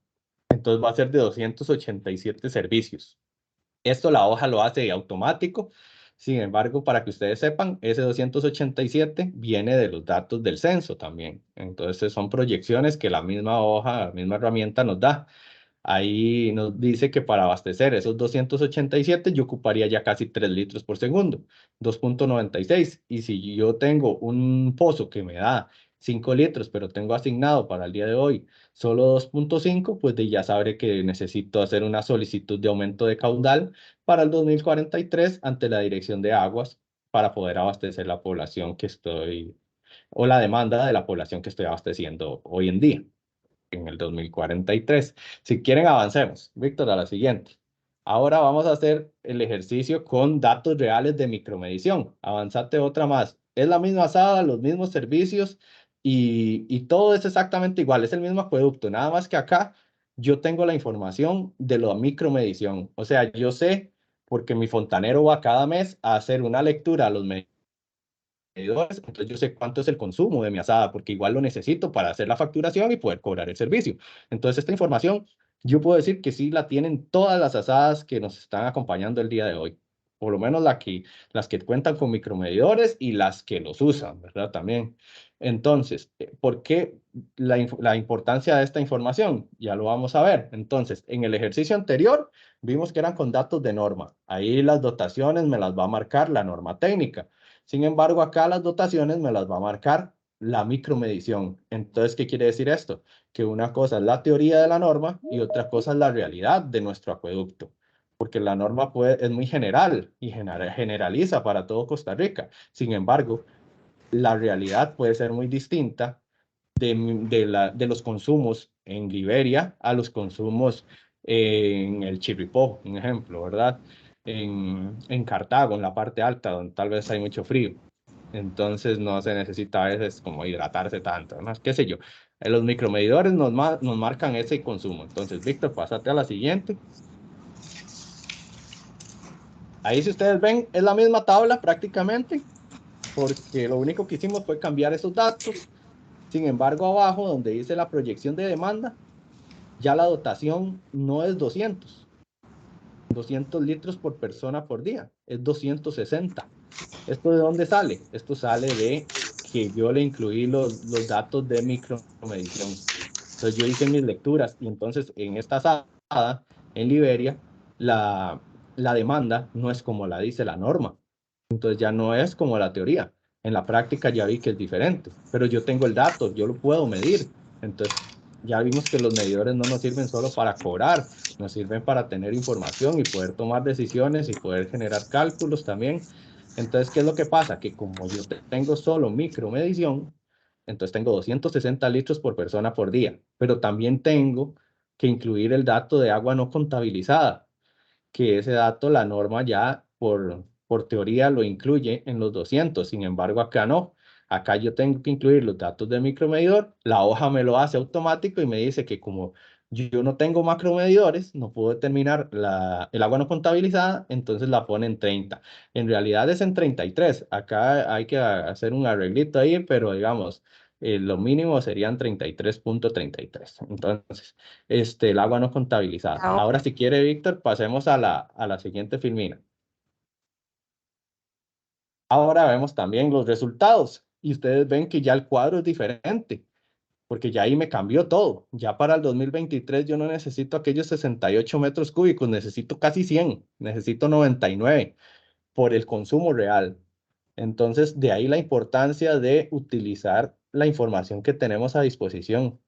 Entonces va a ser de 287 servicios. Esto la hoja lo hace automático. Sin embargo, para que ustedes sepan, ese 287 viene de los datos del censo también. Entonces son proyecciones que la misma hoja, la misma herramienta nos da. Ahí nos dice que para abastecer esos 287 yo ocuparía ya casi 3 litros por segundo, 2,96. Y si yo tengo un pozo que me da 5 litros, pero tengo asignado para el día de hoy solo 2,5, pues ya sabré que necesito hacer una solicitud de aumento de caudal para el 2043 ante la Dirección de Aguas para poder abastecer la población que estoy, o la demanda de la población que estoy abasteciendo hoy en día en el 2043. Si quieren, avancemos. Víctor, a la siguiente. Ahora vamos a hacer el ejercicio con datos reales de micromedición. Avanzate otra más. Es la misma asada, los mismos servicios y todo es exactamente igual. Es el mismo acueducto. Nada más que acá yo tengo la información de la micromedición. O sea, yo sé porque mi fontanero va cada mes a hacer una lectura a los medidores, entonces yo sé cuánto es el consumo de mi asada, porque igual lo necesito para hacer la facturación y poder cobrar el servicio. Entonces, esta información, yo puedo decir que sí la tienen todas las asadas que nos están acompañando el día de hoy, por lo menos las que cuentan con micromedidores y las que los usan, ¿verdad? También. Entonces, ¿por qué la importancia de esta información? Ya lo vamos a ver. Entonces, en el ejercicio anterior, vimos que eran con datos de norma. Ahí las dotaciones me las va a marcar la norma técnica. Sin embargo, acá las dotaciones me las va a marcar la micromedición. Entonces, ¿qué quiere decir esto? Que una cosa es la teoría de la norma y otra cosa es la realidad de nuestro acueducto. Porque la norma es muy general y generaliza para todo Costa Rica. Sin embargo, la realidad puede ser muy distinta de los consumos en Liberia a los consumos en el Chirripó, un ejemplo, ¿verdad? En Cartago, en la parte alta, donde tal vez hay mucho frío. Entonces no se necesita a veces como hidratarse tanto, ¿no? ¿Qué sé yo? Los micromedidores nos marcan ese consumo. Entonces, Víctor, pásate a la siguiente. Ahí si ustedes ven, es la misma tabla prácticamente, porque lo único que hicimos fue cambiar esos datos. Sin embargo, abajo, donde dice la proyección de demanda, ya la dotación no es 200 litros por persona por día, es 260. ¿Esto de dónde sale? Esto sale de que yo le incluí los datos de micromedición. Entonces yo hice mis lecturas y entonces en esta asada, en Liberia, la demanda no es como la dice la norma. Entonces ya no es como la teoría. En la práctica ya vi que es diferente, pero yo tengo el dato, yo lo puedo medir. Entonces ya vimos que los medidores no nos sirven solo para cobrar, nos sirven para tener información y poder tomar decisiones y poder generar cálculos también. Entonces, ¿qué es lo que pasa? Que como yo tengo solo micromedición, entonces tengo 260 litros por persona por día, pero también tengo que incluir el dato de agua no contabilizada, que ese dato la norma ya por teoría lo incluye en los 200. Sin embargo, acá no. Acá yo tengo que incluir los datos del micromedidor, la hoja me lo hace automático y me dice que como yo no tengo macromedidores, no puedo determinar el agua no contabilizada, entonces la pone en 30. En realidad es en 33. Acá hay que hacer un arreglito ahí, pero digamos, lo mínimo serían 33,33. Entonces, el agua no contabilizada. Ahora, Ahora, si quiere, Víctor, pasemos a la siguiente filmina. Ahora vemos también los resultados y ustedes ven que ya el cuadro es diferente, porque ya ahí me cambió todo. Ya para el 2023 yo no necesito aquellos 68 metros cúbicos, necesito casi 100, necesito 99 por el consumo real. Entonces, de ahí la importancia de utilizar la información que tenemos a disposición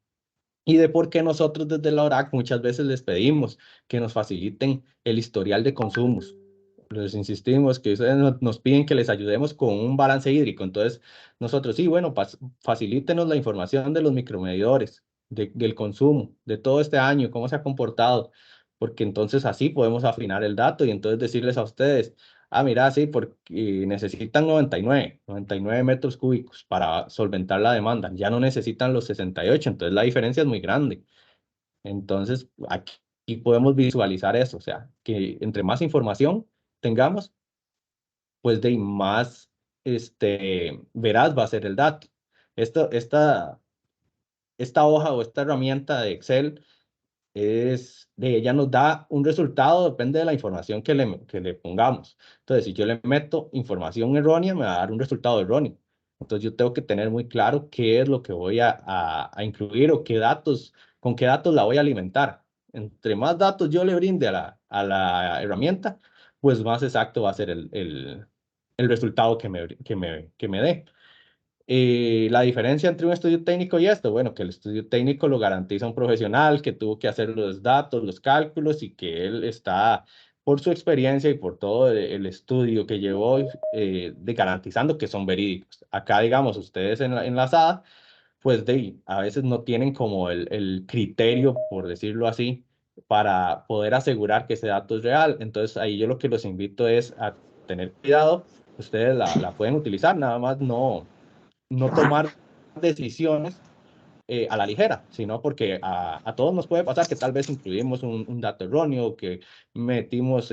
y de por qué nosotros desde la ORAC muchas veces les pedimos que nos faciliten el historial de consumos. Les insistimos que ustedes nos piden que les ayudemos con un balance hídrico. Entonces, nosotros, sí, bueno, facilítenos la información de los micromedidores, del consumo, de todo este año, cómo se ha comportado, porque entonces así podemos afinar el dato y entonces decirles a ustedes, ah, mira, sí, porque necesitan 99 metros cúbicos para solventar la demanda. Ya no necesitan los 68, entonces la diferencia es muy grande. Entonces, aquí podemos visualizar eso, o sea, que entre más información tengamos, pues de más veraz va a ser el dato. Esto, esta hoja o esta herramienta de Excel de ella nos da un resultado, depende de la información que le pongamos. Entonces, si yo le meto información errónea, me va a dar un resultado erróneo. Entonces, yo tengo que tener muy claro qué es lo que voy a incluir o qué datos, con qué datos la voy a alimentar. Entre más datos yo le brinde a la herramienta, pues más exacto va a ser el resultado que me dé. La diferencia entre un estudio técnico y esto, bueno, que el estudio técnico lo garantiza un profesional que tuvo que hacer los datos, los cálculos y que él está, por su experiencia y por todo el estudio que llevó, garantizando que son verídicos. Acá, digamos, ustedes en la SAD, pues a veces no tienen como el criterio, por decirlo así, para poder asegurar que ese dato es real. Entonces, ahí yo lo que los invito es a tener cuidado. Ustedes la pueden utilizar, nada más no tomar decisiones a la ligera, sino porque a todos nos puede pasar que tal vez incluimos un dato erróneo, que metimos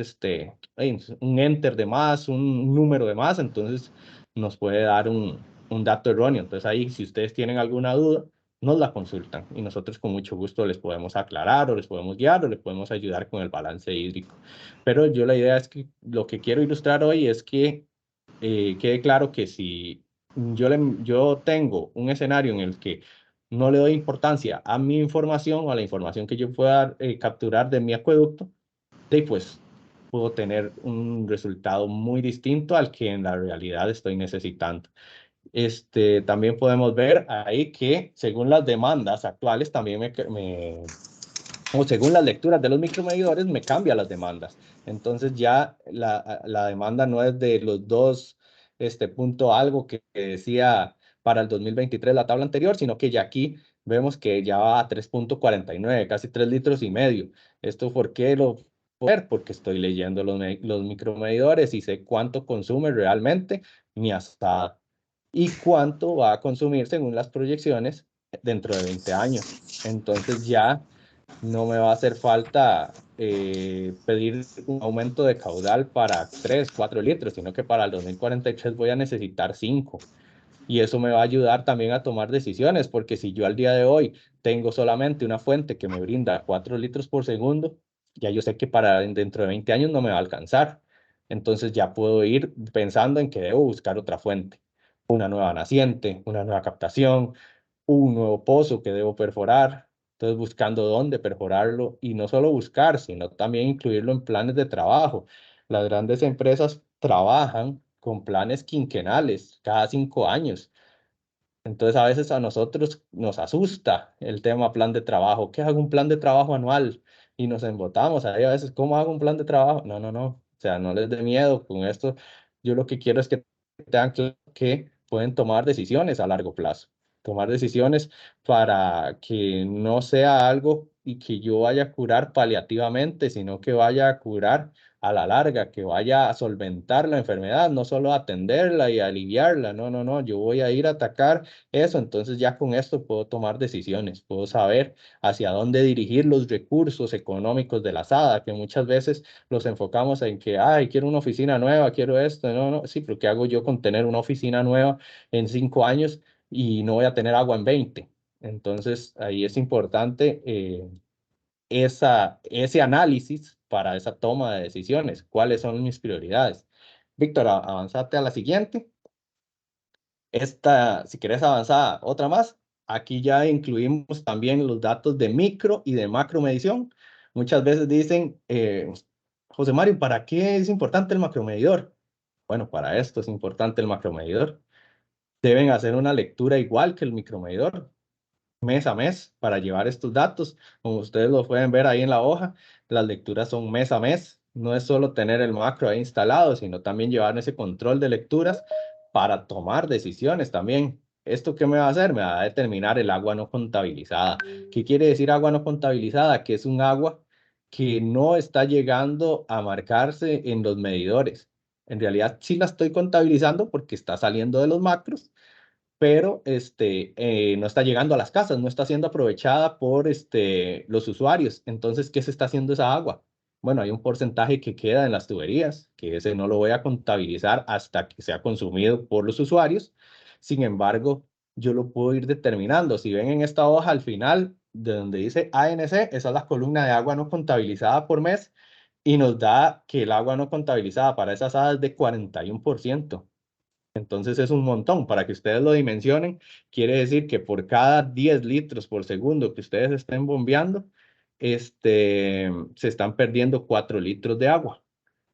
un enter de más, un número de más, entonces nos puede dar un dato erróneo. Entonces ahí, si ustedes tienen alguna duda, nos la consultan y nosotros con mucho gusto les podemos aclarar o les podemos guiar o les podemos ayudar con el balance hídrico. Pero yo la idea es que lo que quiero ilustrar hoy es que quede claro que si yo tengo un escenario en el que no le doy importancia a mi información o a la información que yo pueda capturar de mi acueducto, pues puedo tener un resultado muy distinto al que en la realidad estoy necesitando. También podemos ver ahí que según las demandas actuales, también o según las lecturas de los micromedidores, me cambia las demandas. Entonces ya la demanda no es de los dos, punto algo que decía para el 2023 la tabla anterior, sino que ya aquí vemos que ya va a 3,49, casi 3,5 litros. ¿Esto por qué lo puedo ver? Porque estoy leyendo los micromedidores y sé cuánto consume realmente mi asada y cuánto va a consumir según las proyecciones dentro de 20 años. Entonces ya no me va a hacer falta pedir un aumento de caudal para 3, 4 litros, sino que para el 2043 voy a necesitar 5. Y eso me va a ayudar también a tomar decisiones, porque si yo al día de hoy tengo solamente una fuente que me brinda 4 litros por segundo, ya yo sé que para dentro de 20 años no me va a alcanzar. Entonces ya puedo ir pensando en que debo buscar otra fuente, una nueva naciente, una nueva captación, un nuevo pozo que debo perforar. Entonces, buscando dónde perforarlo y no solo buscar, sino también incluirlo en planes de trabajo. Las grandes empresas trabajan con planes quinquenales cada 5 años. Entonces, a veces a nosotros nos asusta el tema plan de trabajo. ¿Qué hago un plan de trabajo anual? Y nos embotamos ahí a veces, ¿cómo hago un plan de trabajo? No, no, no. O sea, no les dé miedo con esto. Yo lo que quiero es que tengan claro que pueden tomar decisiones a largo plazo. Tomar decisiones para que no sea algo y que yo vaya a curar paliativamente, sino que vaya a curar a la larga, que vaya a solventar la enfermedad, no solo a atenderla y a aliviarla. No, no, no. Yo voy a ir a atacar eso, entonces ya con esto puedo tomar decisiones, puedo saber hacia dónde dirigir los recursos económicos de la SADA, que muchas veces los enfocamos en que, ay, quiero una oficina nueva, quiero esto, no, no, sí, pero ¿qué hago yo con tener una oficina nueva en 5 años y no voy a tener agua en 20? Entonces ahí es importante ese análisis para esa toma de decisiones, cuáles son mis prioridades. Víctor, avanzate a la siguiente. Esta, si quieres avanzar otra más, aquí ya incluimos también los datos de micro y de macro medición. Muchas veces dicen, José Mario, ¿para qué es importante el macromedidor? Bueno, para esto es importante el macromedidor. Deben hacer una lectura igual que el micromedidor, mes a mes, para llevar estos datos. Como ustedes lo pueden ver ahí en la hoja, las lecturas son mes a mes. No es solo tener el macro ahí instalado, sino también llevar ese control de lecturas para tomar decisiones también. ¿Esto qué me va a hacer? Me va a determinar el agua no contabilizada. ¿Qué quiere decir agua no contabilizada? Que es un agua que no está llegando a marcarse en los medidores. En realidad sí la estoy contabilizando porque está saliendo de los macros, pero no está llegando a las casas, no está siendo aprovechada por los usuarios. Entonces, ¿qué se está haciendo esa agua? Bueno, hay un porcentaje que queda en las tuberías, que ese no lo voy a contabilizar hasta que sea consumido por los usuarios. Sin embargo, yo lo puedo ir determinando. Si ven en esta hoja al final, de donde dice ANC, esa es la columna de agua no contabilizada por mes y nos da que el agua no contabilizada para esas hadas es de 41%. Entonces es un montón. Para que ustedes lo dimensionen, quiere decir que por cada 10 litros por segundo que ustedes estén bombeando, se están perdiendo 4 litros de agua.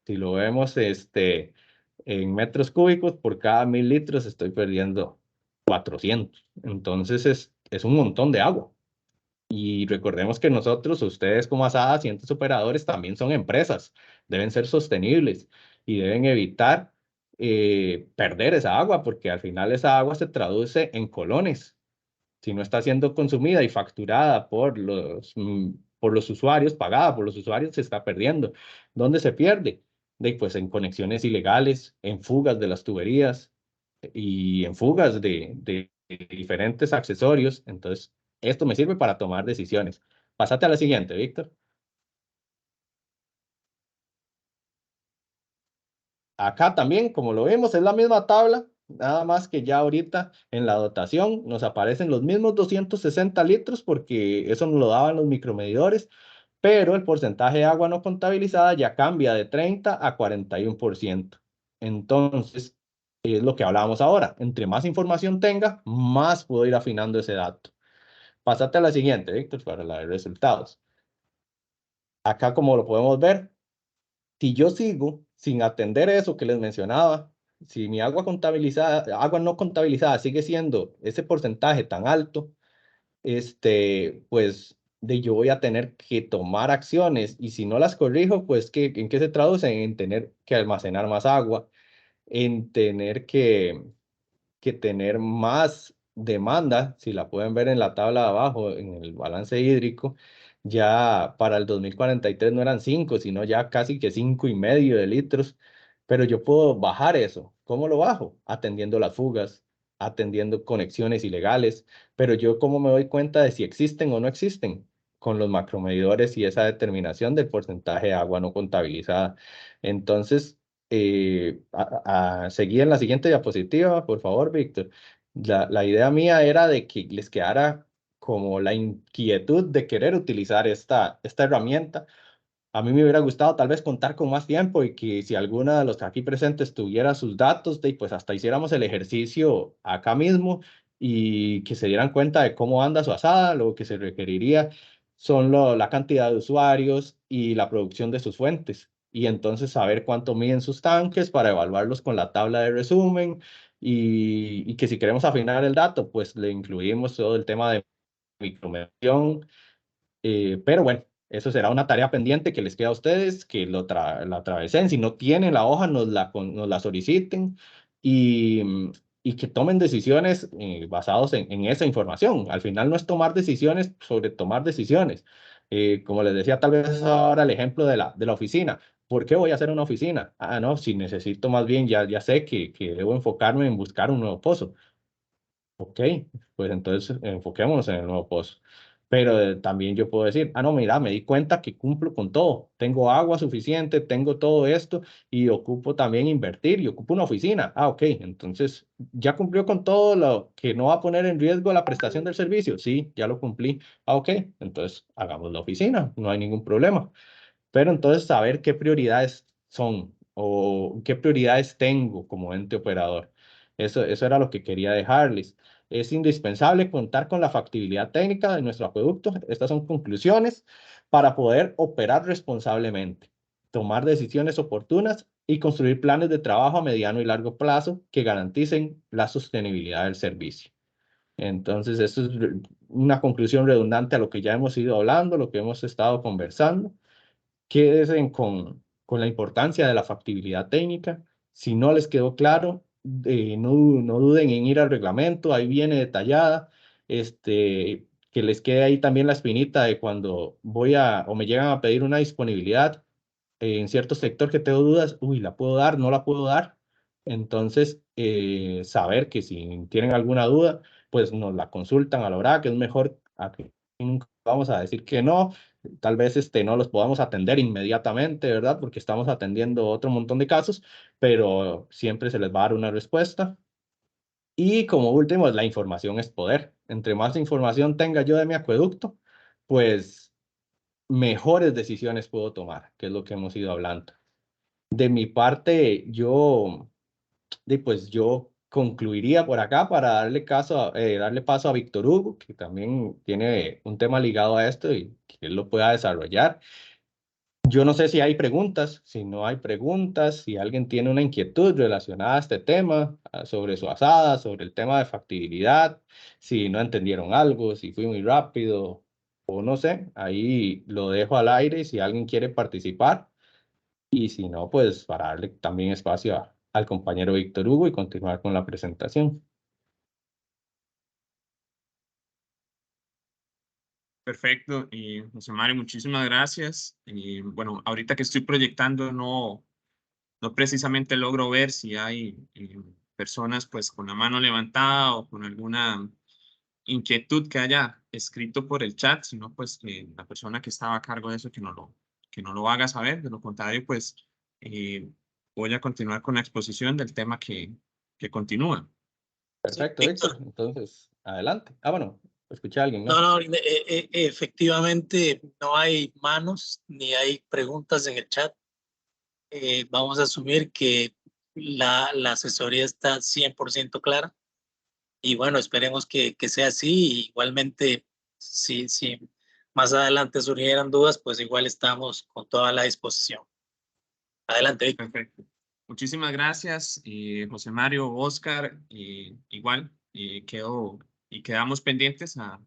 Si lo vemos en metros cúbicos, por cada 1000 litros estoy perdiendo 400. Entonces es un montón de agua. Y recordemos que nosotros, ustedes como asadas y entes operadores, también son empresas, deben ser sostenibles y deben evitar perder esa agua, porque al final esa agua se traduce en colones. Si no está siendo consumida y facturada por los usuarios, pagada por los usuarios, se está perdiendo. ¿Dónde se pierde? Pues en conexiones ilegales, en fugas de las tuberías y en fugas de diferentes accesorios. Entonces, esto me sirve para tomar decisiones. Pásate a la siguiente, Víctor. Acá también, como lo vemos, es la misma tabla, nada más que ya ahorita en la dotación nos aparecen los mismos 260 litros porque eso nos lo daban los micromedidores, pero el porcentaje de agua no contabilizada ya cambia de 30 a 41%. Entonces, es lo que hablábamos ahora. Entre más información tenga, más puedo ir afinando ese dato. Pásate a la siguiente, Víctor, para la de resultados. Acá, como lo podemos ver, si yo sigo sin atender eso que les mencionaba, si mi agua contabilizada, agua no contabilizada sigue siendo ese porcentaje tan alto, pues yo voy a tener que tomar acciones y si no las corrijo, pues ¿en qué se traduce? En tener que almacenar más agua, en tener que tener más demanda, si la pueden ver en la tabla de abajo, en el balance hídrico, ya para el 2043 no eran 5 sino ya casi que 5,5 de litros, pero yo puedo bajar eso. ¿Cómo lo bajo? Atendiendo las fugas, atendiendo conexiones ilegales, pero yo cómo me doy cuenta de si existen o no existen con los macromedidores y esa determinación del porcentaje de agua no contabilizada. Entonces, a seguir en la siguiente diapositiva, por favor, Víctor. La idea mía era de que les quedara como la inquietud de querer utilizar esta herramienta. A mí me hubiera gustado tal vez contar con más tiempo y que si alguna de los aquí presentes tuviera sus datos, pues hasta hiciéramos el ejercicio acá mismo y que se dieran cuenta de cómo anda su asada. Lo que se requeriría son la cantidad de usuarios y la producción de sus fuentes. Y entonces saber cuánto miden sus tanques para evaluarlos con la tabla de resumen y que si queremos afinar el dato, pues le incluimos todo el tema de micromedición, pero bueno, eso será una tarea pendiente que les queda a ustedes, que la atravesen. Si no tienen la hoja, nos la soliciten y, y que tomen decisiones basados en esa información. Al final no es tomar decisiones sobre tomar decisiones. Como les decía, tal vez ahora el ejemplo de la oficina. ¿Por qué voy a hacer una oficina? Ah, no, si necesito más bien, ya sé que debo enfocarme en buscar un nuevo pozo. Ok, pues entonces enfoquémonos en el nuevo pozo. Pero también yo puedo decir, ah, no, mira, me di cuenta que cumplo con todo. Tengo agua suficiente, tengo todo esto y ocupo también invertir y ocupo una oficina. Ah, ok, entonces ya cumplió con todo lo que no va a poner en riesgo la prestación del servicio. Sí, ya lo cumplí. Ah, ok, entonces hagamos la oficina, no hay ningún problema. Pero entonces saber qué prioridades son. o qué prioridades tengo como ente operador. Eso era lo que quería dejarles. Es indispensable contar con la factibilidad técnica de nuestro acueducto. Estas son conclusiones para poder operar responsablemente, tomar decisiones oportunas y construir planes de trabajo a mediano y largo plazo que garanticen la sostenibilidad del servicio. Entonces, eso es una conclusión redundante a lo que ya hemos ido hablando, lo que hemos estado conversando. Quédense con la importancia de la factibilidad técnica. Si no les quedó claro, no duden en ir al reglamento, ahí viene detallada. Que les quede ahí también la espinita de cuando voy o me llegan a pedir una disponibilidad en cierto sector que tengo dudas, uy, ¿la puedo dar? ¿No la puedo dar? Entonces, saber que si tienen alguna duda, pues nos la consultan a la hora, que es mejor, a que nunca vamos a decir que no. Tal vez no los podamos atender inmediatamente, ¿verdad? Porque estamos atendiendo otro montón de casos, pero siempre se les va a dar una respuesta. Y como último, la información es poder. Entre más información tenga yo de mi acueducto, pues mejores decisiones puedo tomar, que es lo que hemos ido hablando. De mi parte, pues yo concluiría por acá para darle paso a Víctor Hugo, que también tiene un tema ligado a esto y que él lo pueda desarrollar. Yo no sé si hay preguntas, si no hay preguntas, si alguien tiene una inquietud relacionada a este tema, sobre su asada, sobre el tema de factibilidad, si no entendieron algo, si fui muy rápido o no sé, ahí lo dejo al aire y si alguien quiere participar. Y si no, pues para darle también espacio al compañero Víctor Hugo y continuar con la presentación. Perfecto, y José Mario, muchísimas gracias. Y bueno, ahorita que estoy proyectando, no precisamente logro ver si hay personas pues con la mano levantada o con alguna inquietud que haya escrito por el chat, sino pues que la persona que estaba a cargo de eso que no lo haga saber. De lo contrario, pues eh, voy a continuar con la exposición del tema que continúa. Sí, Perfecto, Víctor. Víctor. Entonces, adelante. Ah, bueno, escuché a alguien, No, ¿no? no, efectivamente no hay manos ni hay preguntas en el chat. Vamos a asumir que la asesoría está 100% clara y bueno, esperemos que sea así. Igualmente, si más adelante surgieran dudas, pues igual estamos con toda la disposición. Adelante, Víctor. Perfecto. Muchísimas gracias, José Mario, Oscar, igual, quedamos pendientes a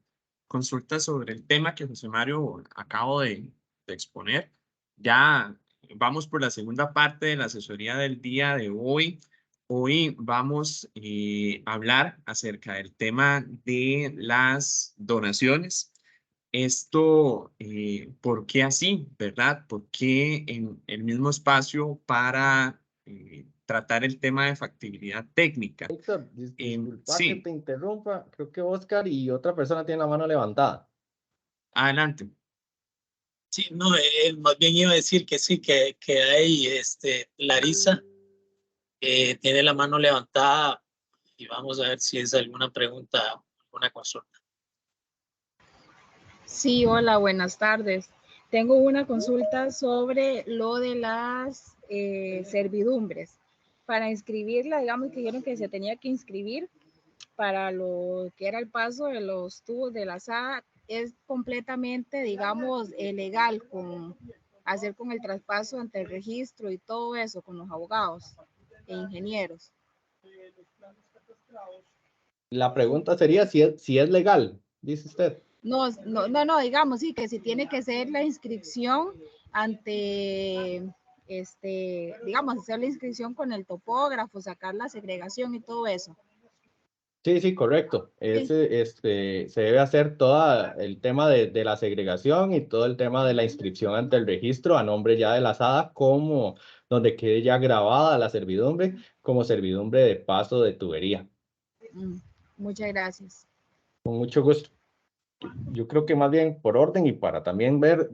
consultas sobre el tema que José Mario acabo de exponer. Ya vamos por la segunda parte de la asesoría del día de hoy. Hoy vamos a hablar acerca del tema de las donaciones. Esto, ¿por qué así, verdad? ¿Por qué en el mismo espacio para tratar el tema de factibilidad técnica? Víctor, disculpa que Sí, te interrumpa. Creo que Oscar y otra persona tienen la mano levantada. adelante. Sí, no, más bien iba a decir que sí, que hay, Larisa tiene la mano levantada y vamos a ver si es alguna pregunta, alguna consulta. Sí, hola, buenas tardes. Tengo una consulta sobre lo de las servidumbres. Para inscribirla, digamos que dijeron que se tenía que inscribir para lo que era el paso de los tubos de la SAD. Es completamente, digamos, legal hacer con el traspaso ante el registro y todo eso con los abogados e ingenieros. La pregunta sería si es legal, dice usted. No, digamos, sí, que si tiene que ser la inscripción ante, digamos, hacer la inscripción con el topógrafo, sacar la segregación y todo eso. Sí, sí, correcto. Sí. Se debe hacer todo el tema de la segregación y todo el tema de la inscripción ante el registro a nombre ya de la SADA, como donde quede ya grabada la servidumbre como servidumbre de paso de tubería. Muchas gracias. Con mucho gusto. Yo creo que más bien por orden y para también ver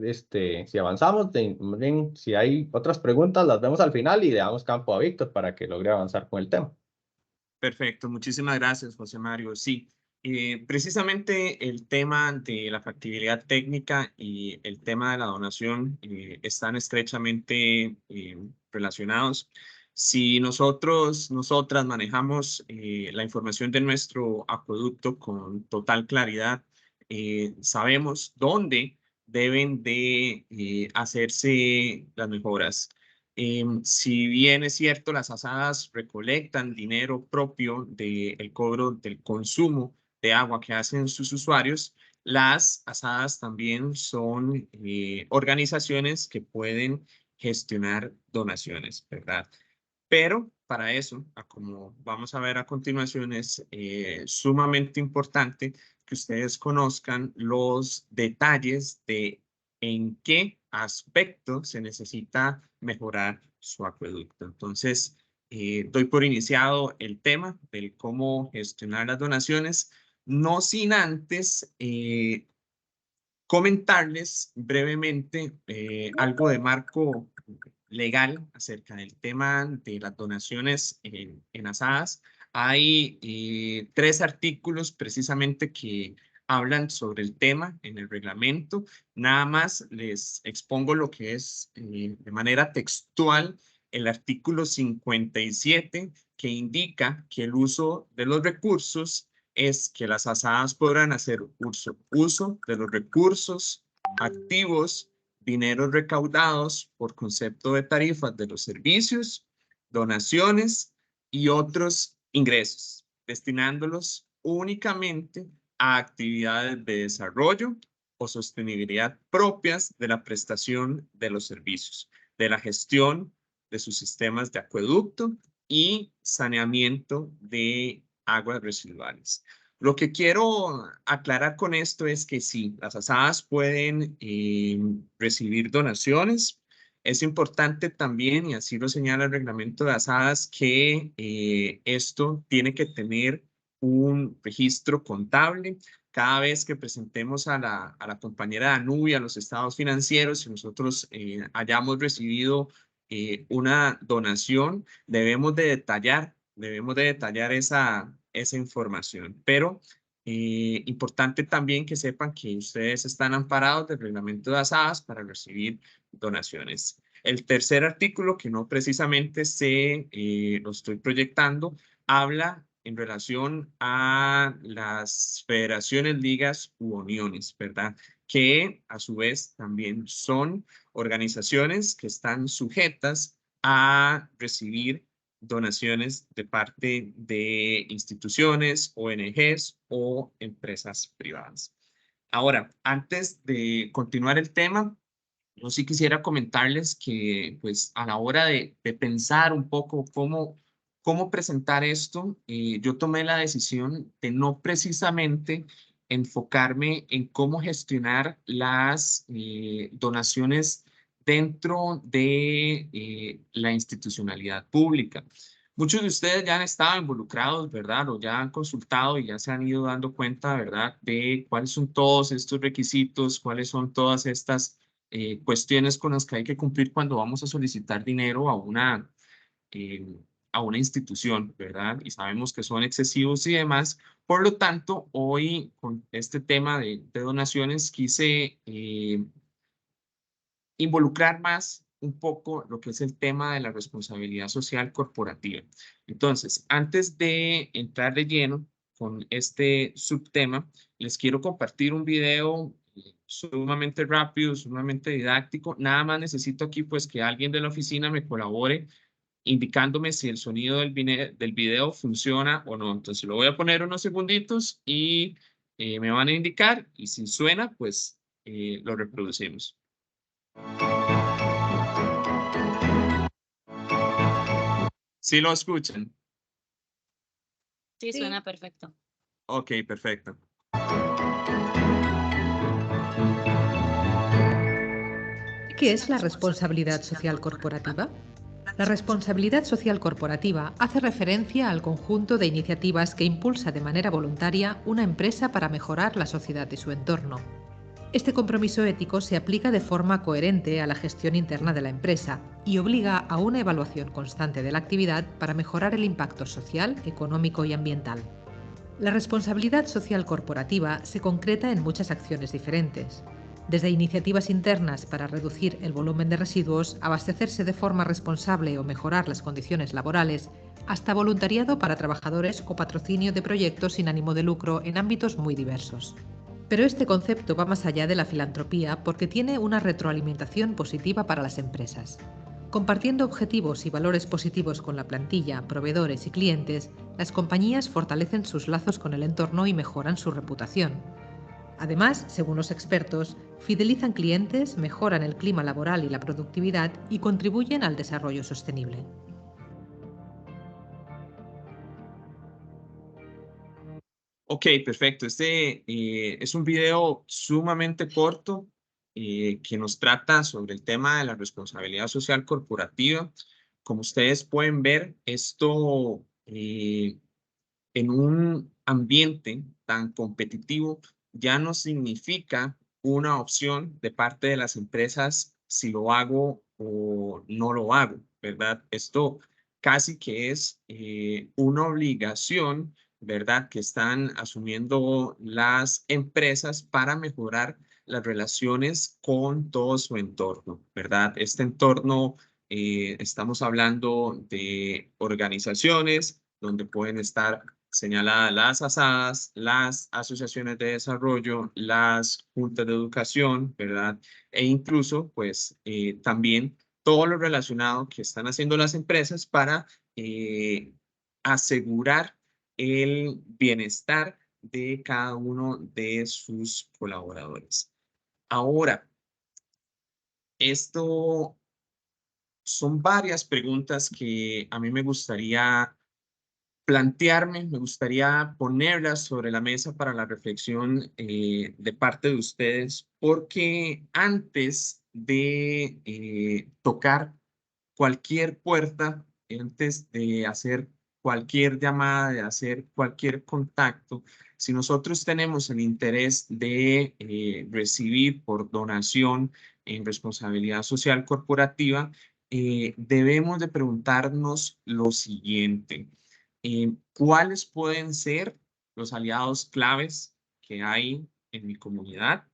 si avanzamos, más bien si hay otras preguntas, las vemos al final y le damos campo a Víctor para que logre avanzar con el tema. Perfecto, muchísimas gracias, José Mario. Sí, Precisamente el tema de la factibilidad técnica y el tema de la donación están estrechamente relacionados. Si nosotras manejamos la información de nuestro acueducto con total claridad, sabemos dónde deben de hacerse las mejoras. Si bien es cierto, las asadas recolectan dinero propio del cobro del consumo de agua que hacen sus usuarios, las asadas también son organizaciones que pueden gestionar donaciones, ¿verdad? Pero para eso, como vamos a ver a continuación, es sumamente importante que ustedes conozcan los detalles de en qué aspecto se necesita mejorar su acueducto. Entonces, doy por iniciado el tema del cómo gestionar las donaciones, no sin antes comentarles brevemente algo de marco legal acerca del tema de las donaciones en asadas. Hay 3 artículos precisamente que hablan sobre el tema en el reglamento. Nada más les expongo lo que es de manera textual el artículo 57, que indica que el uso de los recursos es que las asadas podrán hacer uso de los recursos activos, dineros recaudados por concepto de tarifas de los servicios, donaciones y otros ingresos, destinándolos únicamente a actividades de desarrollo o sostenibilidad propias de la prestación de los servicios, de la gestión de sus sistemas de acueducto y saneamiento de aguas residuales. Lo que quiero aclarar con esto es que sí, las asadas pueden recibir donaciones. Es importante también, y así lo señala el reglamento de asadas, que esto tiene que tener un registro contable. Cada vez que presentemos a la compañera Danubia los estados financieros, si nosotros hayamos recibido una donación, debemos de detallar esa información. Pero importante también que sepan que ustedes están amparados del reglamento de asadas para recibir donaciones. El tercer artículo, que no precisamente lo estoy proyectando, habla en relación a las federaciones, ligas u uniones, ¿verdad? Que a su vez también son organizaciones que están sujetas a recibir donaciones de parte de instituciones, ONGs o empresas privadas. Ahora, antes de continuar el tema, yo sí quisiera comentarles que, pues, a la hora de pensar un poco cómo presentar esto, yo tomé la decisión de no precisamente enfocarme en cómo gestionar las donaciones dentro de la institucionalidad pública. Muchos de ustedes ya han estado involucrados, ¿verdad? O ya han consultado y ya se han ido dando cuenta, ¿verdad? De cuáles son todos estos requisitos, cuáles son todas estas cuestiones con las que hay que cumplir cuando vamos a solicitar dinero a una institución, ¿verdad? Y sabemos que son excesivos y demás. Por lo tanto, hoy con este tema de donaciones quise involucrar más un poco lo que es el tema de la responsabilidad social corporativa. Entonces, antes de entrar de lleno con este subtema, les quiero compartir un video sumamente rápido, sumamente didáctico. Nada más necesito aquí pues que alguien de la oficina me colabore indicándome si el sonido del video funciona o no. Entonces lo voy a poner unos segunditos y me van a indicar, y si suena pues lo reproducimos. ¿Sí lo escuchan? Sí, suena perfecto. Ok, perfecto. ¿Qué es la responsabilidad social corporativa? La responsabilidad social corporativa hace referencia al conjunto de iniciativas que impulsa de manera voluntaria una empresa para mejorar la sociedad y su entorno. Este compromiso ético se aplica de forma coherente a la gestión interna de la empresa y obliga a una evaluación constante de la actividad para mejorar el impacto social, económico y ambiental. La responsabilidad social corporativa se concreta en muchas acciones diferentes, desde iniciativas internas para reducir el volumen de residuos, abastecerse de forma responsable o mejorar las condiciones laborales, hasta voluntariado para trabajadores o patrocinio de proyectos sin ánimo de lucro en ámbitos muy diversos. Pero este concepto va más allá de la filantropía porque tiene una retroalimentación positiva para las empresas. Compartiendo objetivos y valores positivos con la plantilla, proveedores y clientes, las compañías fortalecen sus lazos con el entorno y mejoran su reputación. Además, según los expertos, fidelizan clientes, mejoran el clima laboral y la productividad y contribuyen al desarrollo sostenible. Ok, perfecto. Este es un video sumamente corto que nos trata sobre el tema de la responsabilidad social corporativa. Como ustedes pueden ver, esto en un ambiente tan competitivo ya no significa una opción de parte de las empresas si lo hago o no lo hago, ¿verdad? Esto casi que es una obligación, ¿verdad? Que están asumiendo las empresas para mejorar las relaciones con todo su entorno, ¿verdad? Este entorno, estamos hablando de organizaciones donde pueden estar señaladas las asadas, las asociaciones de desarrollo, las juntas de educación, ¿verdad? E incluso, pues, también todo lo relacionado que están haciendo las empresas para asegurar el bienestar de cada uno de sus colaboradores. Ahora, esto son varias preguntas que a mí me gustaría plantearme, me gustaría ponerlas sobre la mesa para la reflexión de parte de ustedes, porque antes de tocar cualquier puerta, antes de hacer cualquier llamada, de hacer cualquier contacto, si nosotros tenemos el interés de recibir por donación en responsabilidad social corporativa, debemos de preguntarnos lo siguiente. ¿Cuáles pueden ser los aliados claves que hay en mi comunidad?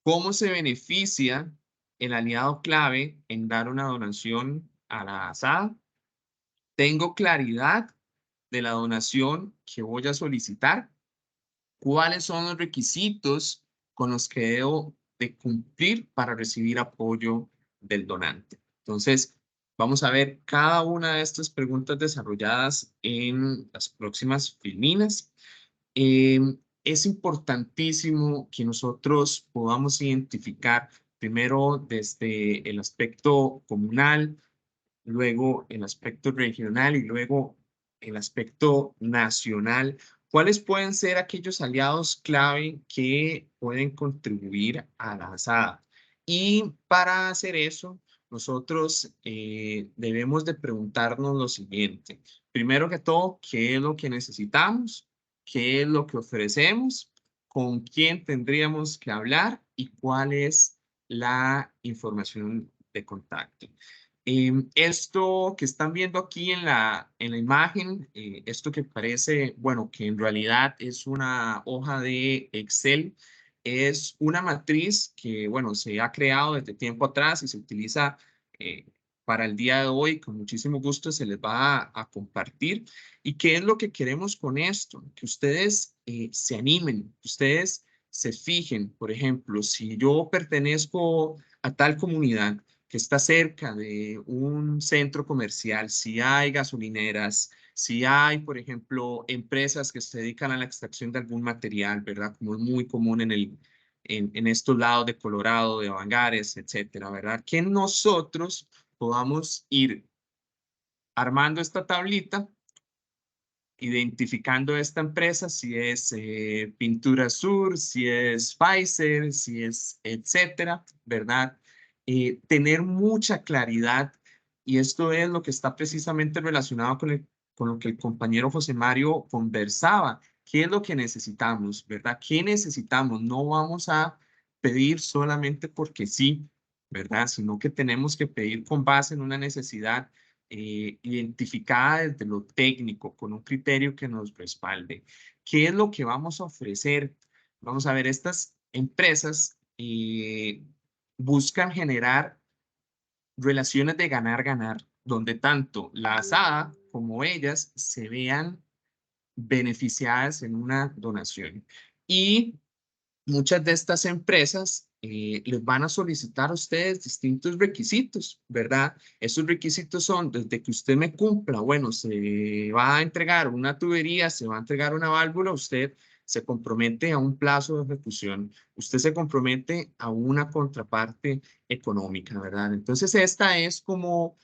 ¿Cómo se beneficia el aliado clave en dar una donación a la asada? ¿Tengo claridad de la donación que voy a solicitar? ¿Cuáles son los requisitos con los que debo de cumplir para recibir apoyo del donante? Entonces, vamos a ver cada una de estas preguntas desarrolladas en las próximas filminas. Es importantísimo que nosotros podamos identificar primero desde el aspecto comunal, luego el aspecto regional y luego el aspecto nacional. ¿Cuáles pueden ser aquellos aliados clave que pueden contribuir a la asada? Y para hacer eso, nosotros debemos de preguntarnos lo siguiente. Primero que todo, ¿qué es lo que necesitamos? ¿Qué es lo que ofrecemos? ¿Con quién tendríamos que hablar? ¿Y cuál es la información de contacto? Esto que están viendo aquí en la imagen, esto que parece, bueno, que en realidad es una hoja de Excel, es una matriz que, bueno, se ha creado desde tiempo atrás y se utiliza para el día de hoy. Con muchísimo gusto se les va a compartir. ¿Y qué es lo que queremos con esto? Que ustedes se animen, que ustedes se fijen, por ejemplo, si yo pertenezco a tal comunidad, que está cerca de un centro comercial, si hay gasolineras, si hay, por ejemplo, empresas que se dedican a la extracción de algún material, ¿verdad? Como es muy común en estos lados de Colorado, de Bangares, etcétera, ¿verdad? Que nosotros podamos ir armando esta tablita, identificando esta empresa, si es Pintura Sur, si es Pfizer, si es etcétera, ¿verdad? Tener mucha claridad, y esto es lo que está precisamente relacionado con lo que el compañero José Mario conversaba. ¿Qué es lo que necesitamos, verdad? ¿Qué necesitamos? No vamos a pedir solamente porque sí, ¿verdad? Sino que tenemos que pedir con base en una necesidad identificada desde lo técnico, con un criterio que nos respalde. ¿Qué es lo que vamos a ofrecer? Vamos a ver, estas empresas buscan generar relaciones de ganar-ganar, donde tanto la asada como ellas se vean beneficiadas en una donación. Y muchas de estas empresas les van a solicitar a ustedes distintos requisitos, ¿verdad? Esos requisitos son desde que usted me cumpla, bueno, se va a entregar una tubería, se va a entregar una válvula, usted se compromete a un plazo de ejecución, usted se compromete a una contraparte económica, ¿verdad? Entonces, esta es como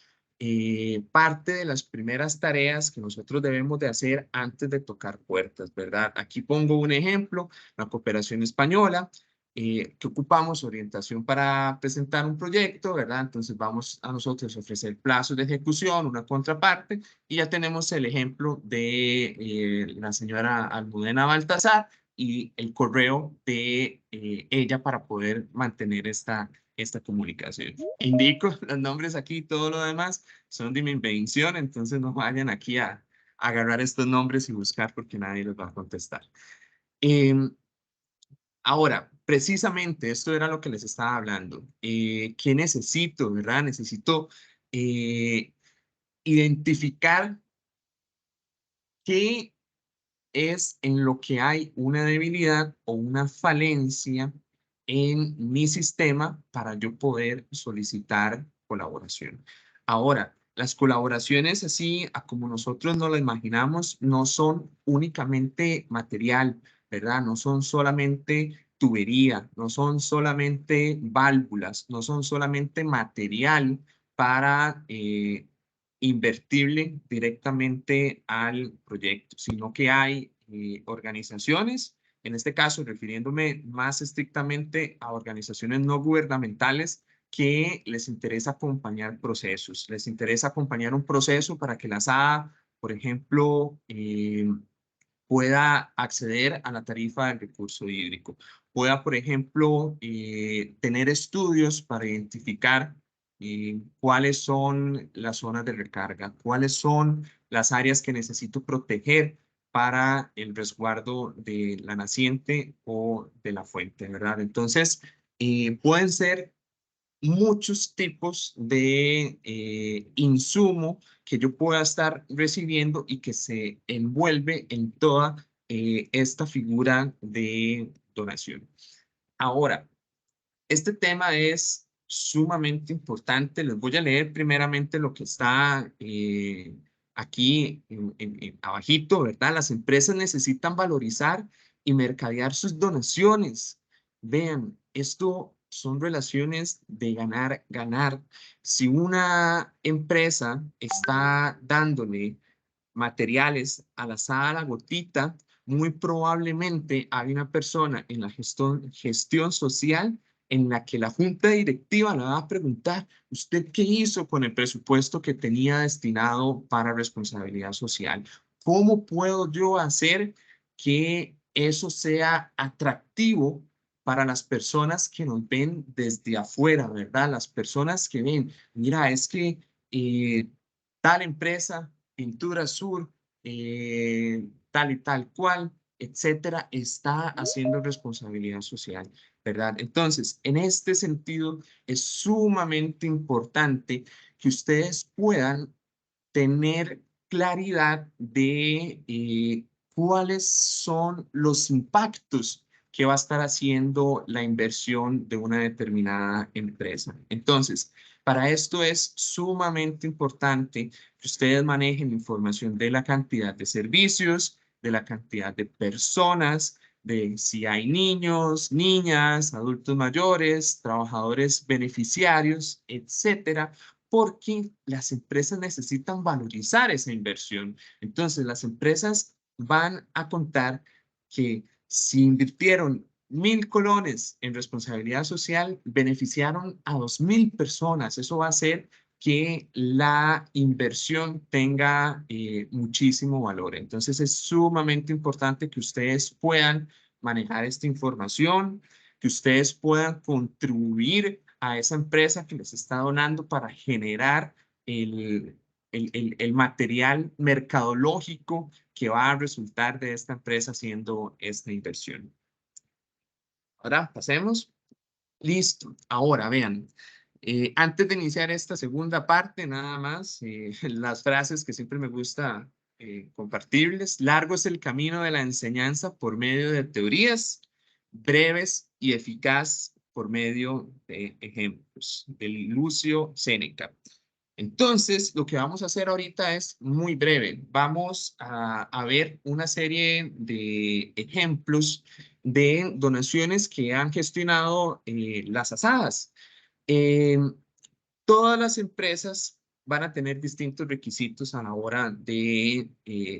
parte de las primeras tareas que nosotros debemos de hacer antes de tocar puertas, ¿verdad? Aquí pongo un ejemplo, la cooperación española, que ocupamos orientación para presentar un proyecto, ¿verdad? Entonces vamos a nosotros a ofrecer plazos de ejecución, una contraparte, y ya tenemos el ejemplo de la señora Almudena Baltasar y el correo de ella para poder mantener esta comunicación. Indico los nombres aquí, todo lo demás son de mi invención, entonces no vayan aquí a agarrar estos nombres y buscar porque nadie los va a contestar. Ahora, precisamente esto era lo que les estaba hablando. ¿Qué necesito, verdad? Necesito identificar qué es en lo que hay una debilidad o una falencia en mi sistema para yo poder solicitar colaboración. Ahora, las colaboraciones así a como nosotros nos las imaginamos no son únicamente material, ¿verdad? No son solamente tubería, no son solamente válvulas, no son solamente material para invertirle directamente al proyecto, sino que hay organizaciones, en este caso refiriéndome más estrictamente a organizaciones no gubernamentales que les interesa acompañar procesos, les interesa acompañar un proceso para que la SAA, por ejemplo, pueda acceder a la tarifa del recurso hídrico, pueda, por ejemplo, tener estudios para identificar cuáles son las zonas de recarga, cuáles son las áreas que necesito proteger para el resguardo de la naciente o de la fuente, ¿verdad? Entonces, pueden ser muchos tipos de insumo que yo pueda estar recibiendo y que se envuelve en toda esta figura de donación. Ahora, este tema es sumamente importante. Les voy a leer primeramente lo que está aquí abajito, ¿verdad? Las empresas necesitan valorizar y mercadear sus donaciones. Vean, esto son relaciones de ganar, ganar. Si una empresa está dándole materiales a la sala gotita, muy probablemente hay una persona en la gestión social en la que la junta directiva le va a preguntar, ¿usted qué hizo con el presupuesto que tenía destinado para responsabilidad social? ¿Cómo puedo yo hacer que eso sea atractivo para las personas que nos ven desde afuera, ¿verdad? Las personas que ven, mira, es que tal empresa, Pintura Sur, tal y tal cual, etcétera, está haciendo responsabilidad social, ¿verdad? Entonces, en este sentido, es sumamente importante que ustedes puedan tener claridad de cuáles son los impactos que va a estar haciendo la inversión de una determinada empresa. Entonces, para esto es sumamente importante que ustedes manejen información de la cantidad de servicios, de la cantidad de personas, de si hay niños, niñas, adultos mayores, trabajadores beneficiarios, etcétera, porque las empresas necesitan valorizar esa inversión. Entonces, las empresas van a contar que si invirtieron 1.000 colones en responsabilidad social, beneficiaron a 2.000 personas. Eso va a hacer que la inversión tenga muchísimo valor. Entonces, es sumamente importante que ustedes puedan manejar esta información, que ustedes puedan contribuir a esa empresa que les está donando para generar el material mercadológico que va a resultar de esta empresa haciendo esta inversión. Ahora pasemos. Listo. Ahora vean, antes de iniciar esta segunda parte, nada más, las frases que siempre me gusta compartirles. Largo es el camino de la enseñanza por medio de teorías, breves y eficaz por medio de ejemplos, de Lucio Séneca. Entonces, lo que vamos a hacer ahorita es muy breve. Vamos a ver una serie de ejemplos de donaciones que han gestionado las asadas. Todas las empresas van a tener distintos requisitos a la hora de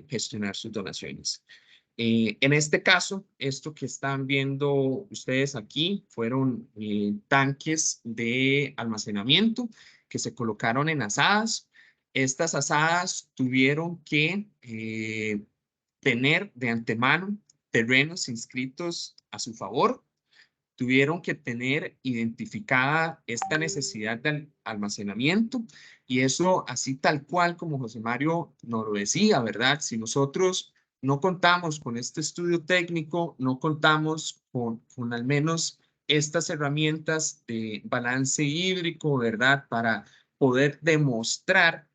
gestionar sus donaciones. En este caso, esto que están viendo ustedes aquí fueron tanques de almacenamiento que se colocaron en asadas. Estas asadas tuvieron que tener de antemano terrenos inscritos a su favor, tuvieron que tener identificada esta necesidad de almacenamiento y eso así tal cual como José Mario nos lo decía, ¿verdad? Si nosotros no contamos con este estudio técnico, no contamos con al menos estas herramientas de balance hídrico, ¿verdad? Para poder demostrar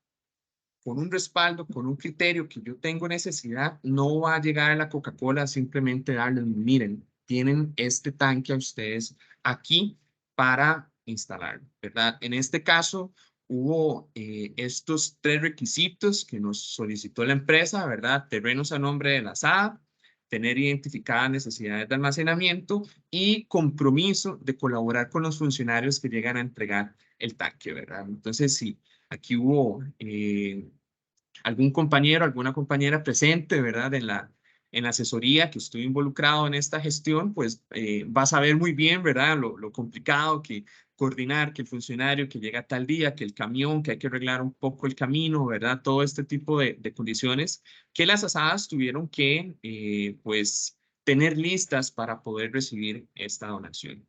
con un respaldo, con un criterio que yo tengo necesidad, no va a llegar a la Coca-Cola a simplemente darles, miren, tienen este tanque a ustedes aquí para instalarlo, ¿verdad? En este caso, hubo estos 3 requisitos que nos solicitó la empresa, ¿verdad? Terrenos a nombre de la SAD, tener identificadas necesidades de almacenamiento y compromiso de colaborar con los funcionarios que llegan a entregar el tanque, ¿verdad? Entonces, sí, aquí hubo algún compañero, alguna compañera presente, ¿verdad? En la asesoría que estoy involucrado en esta gestión, pues va a saber muy bien, ¿verdad? Lo complicado que coordinar, que el funcionario que llega tal día, que el camión, que hay que arreglar un poco el camino, ¿verdad? Todo este tipo de condiciones que las asadas tuvieron que, pues, tener listas para poder recibir esta donación.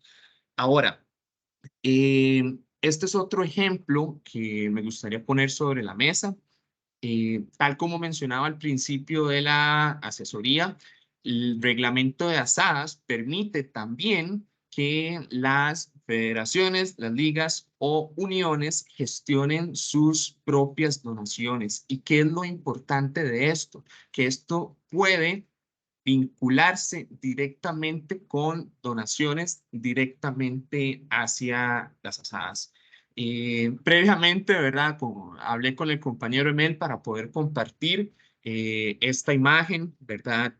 Ahora, este es otro ejemplo que me gustaría poner sobre la mesa. Tal como mencionaba al principio de la asesoría, el reglamento de asadas permite también que las federaciones, las ligas o uniones gestionen sus propias donaciones. ¿Y qué es lo importante de esto? Que esto puede vincularse directamente con donaciones directamente hacia las asadas. Previamente, ¿verdad? Hablé con el compañero Emel para poder compartir esta imagen, ¿verdad?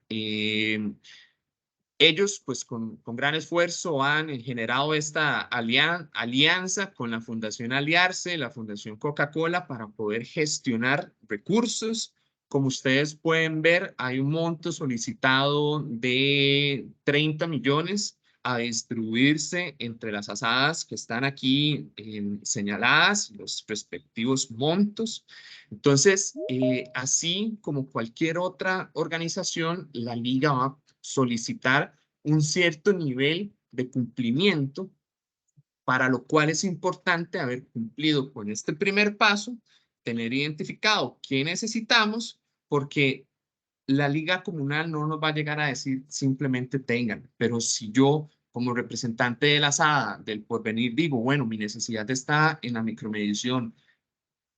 Ellos, pues con gran esfuerzo han generado esta alianza con la Fundación Aliarse, la Fundación Coca-Cola, para poder gestionar recursos. Como ustedes pueden ver, hay un monto solicitado de 30 millones a distribuirse entre las asadas que están aquí señaladas, los respectivos montos. Entonces, así como cualquier otra organización, la liga va a solicitar un cierto nivel de cumplimiento, para lo cual es importante haber cumplido con este primer paso, tener identificado qué necesitamos, porque la liga comunal no nos va a llegar a decir simplemente tengan, pero si yo como representante de la SADA, del Porvenir, digo, bueno, mi necesidad está en la micromedición,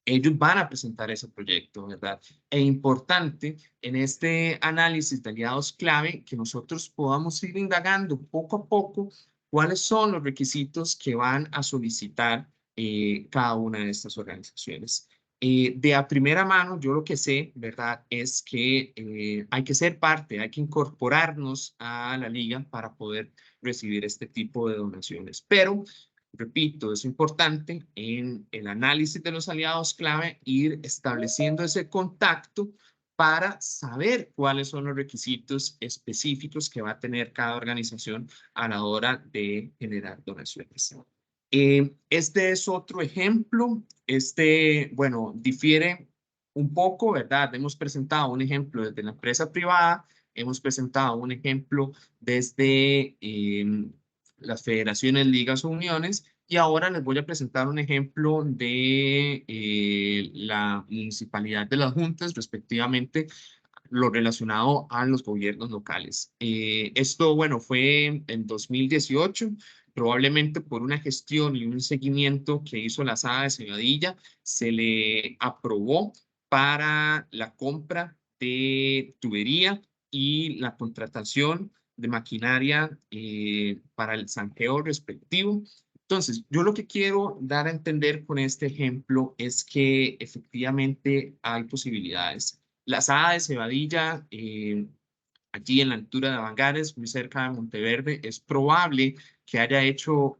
ellos van a presentar ese proyecto, ¿verdad? E importante en este análisis de aliados clave que nosotros podamos ir indagando poco a poco cuáles son los requisitos que van a solicitar cada una de estas organizaciones. De a primera mano, yo lo que sé, ¿verdad? Es que hay que ser parte, hay que incorporarnos a la liga para poder recibir este tipo de donaciones. Pero repito, es importante en el análisis de los aliados clave ir estableciendo ese contacto para saber cuáles son los requisitos específicos que va a tener cada organización a la hora de generar donaciones. Este es otro ejemplo. Bueno, difiere un poco, ¿verdad? Hemos presentado un ejemplo desde la empresa privada, hemos presentado un ejemplo desde las federaciones, ligas o uniones, Y ahora les voy a presentar un ejemplo de la municipalidad de las juntas, respectivamente, lo relacionado a los gobiernos locales. Esto, bueno, fue en 2018, probablemente por una gestión y un seguimiento que hizo la SADA de Cebadilla, se le aprobó para la compra de tubería y la contratación de maquinaria para el sanjeo respectivo. Entonces, yo lo que quiero dar a entender con este ejemplo es que efectivamente hay posibilidades. La SADA de Cebadilla, allí en la altura de Avangares, muy cerca de Monteverde, es probable que haya hecho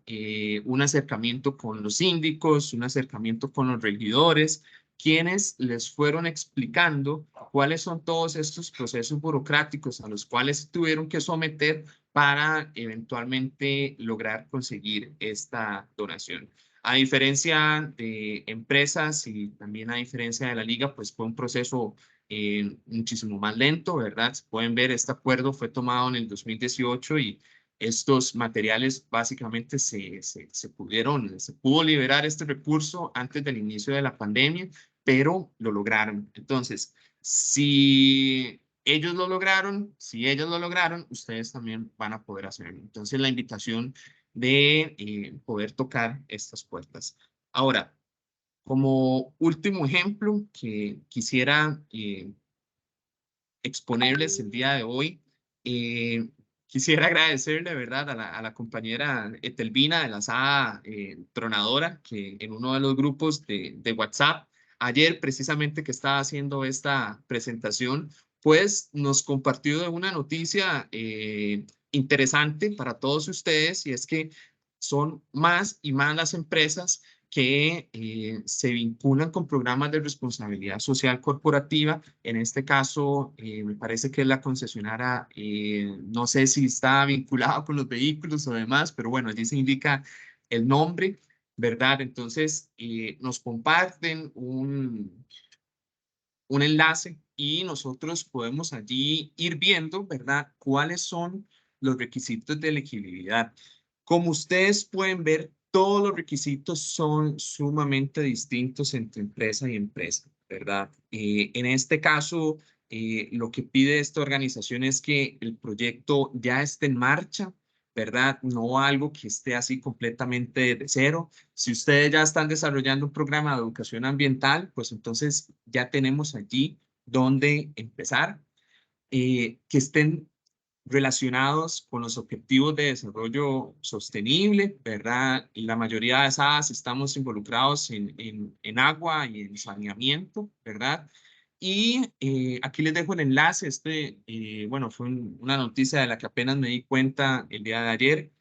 un acercamiento con los síndicos, un acercamiento con los regidores, quienes les fueron explicando cuáles son todos estos procesos burocráticos a los cuales se tuvieron que someter para eventualmente lograr conseguir esta donación. A diferencia de empresas y también a diferencia de la liga, pues fue un proceso muchísimo más lento, ¿verdad? Pueden ver, este acuerdo fue tomado en el 2018 y estos materiales básicamente se pudo liberar este recurso antes del inicio de la pandemia, pero lo lograron. Entonces, si ellos lo lograron, ustedes también van a poder hacerlo. Entonces, la invitación de poder tocar estas puertas. Ahora, como último ejemplo que quisiera exponerles el día de hoy, quisiera agradecerle, ¿verdad?, a la compañera Etelvina de la SADA Tronadora, que en uno de los grupos de WhatsApp, ayer precisamente que estaba haciendo esta presentación, pues nos compartió de una noticia interesante para todos ustedes, y es que son más y más las empresas que se vinculan con programas de responsabilidad social corporativa. En este caso, me parece que es la concesionaria, no sé si está vinculada con los vehículos o demás, pero bueno, allí se indica el nombre, ¿verdad? Entonces, nos comparten un enlace y nosotros podemos allí ir viendo, ¿verdad?, cuáles son los requisitos de elegibilidad. Como ustedes pueden ver, todos los requisitos son sumamente distintos entre empresa y empresa, ¿verdad? En este caso, lo que pide esta organización es que el proyecto ya esté en marcha, ¿verdad? No algo que esté así completamente de cero. Si ustedes ya están desarrollando un programa de educación ambiental, pues entonces ya tenemos allí donde empezar. Que estén relacionados con los objetivos de desarrollo sostenible, ¿verdad? Y la mayoría de esas estamos involucrados en agua y en saneamiento, ¿verdad? Y aquí les dejo el enlace. Bueno, fue una noticia de la que apenas me di cuenta el día de ayer.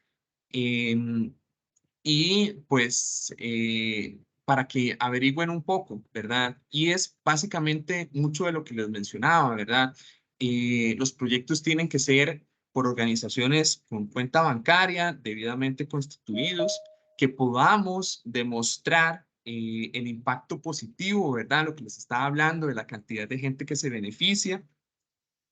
Y pues para que averigüen un poco, ¿verdad? Y es básicamente mucho de lo que les mencionaba, ¿verdad? Los proyectos tienen que ser por organizaciones con cuenta bancaria, debidamente constituidos, que podamos demostrar el impacto positivo, ¿verdad? Lo que les estaba hablando de la cantidad de gente que se beneficia,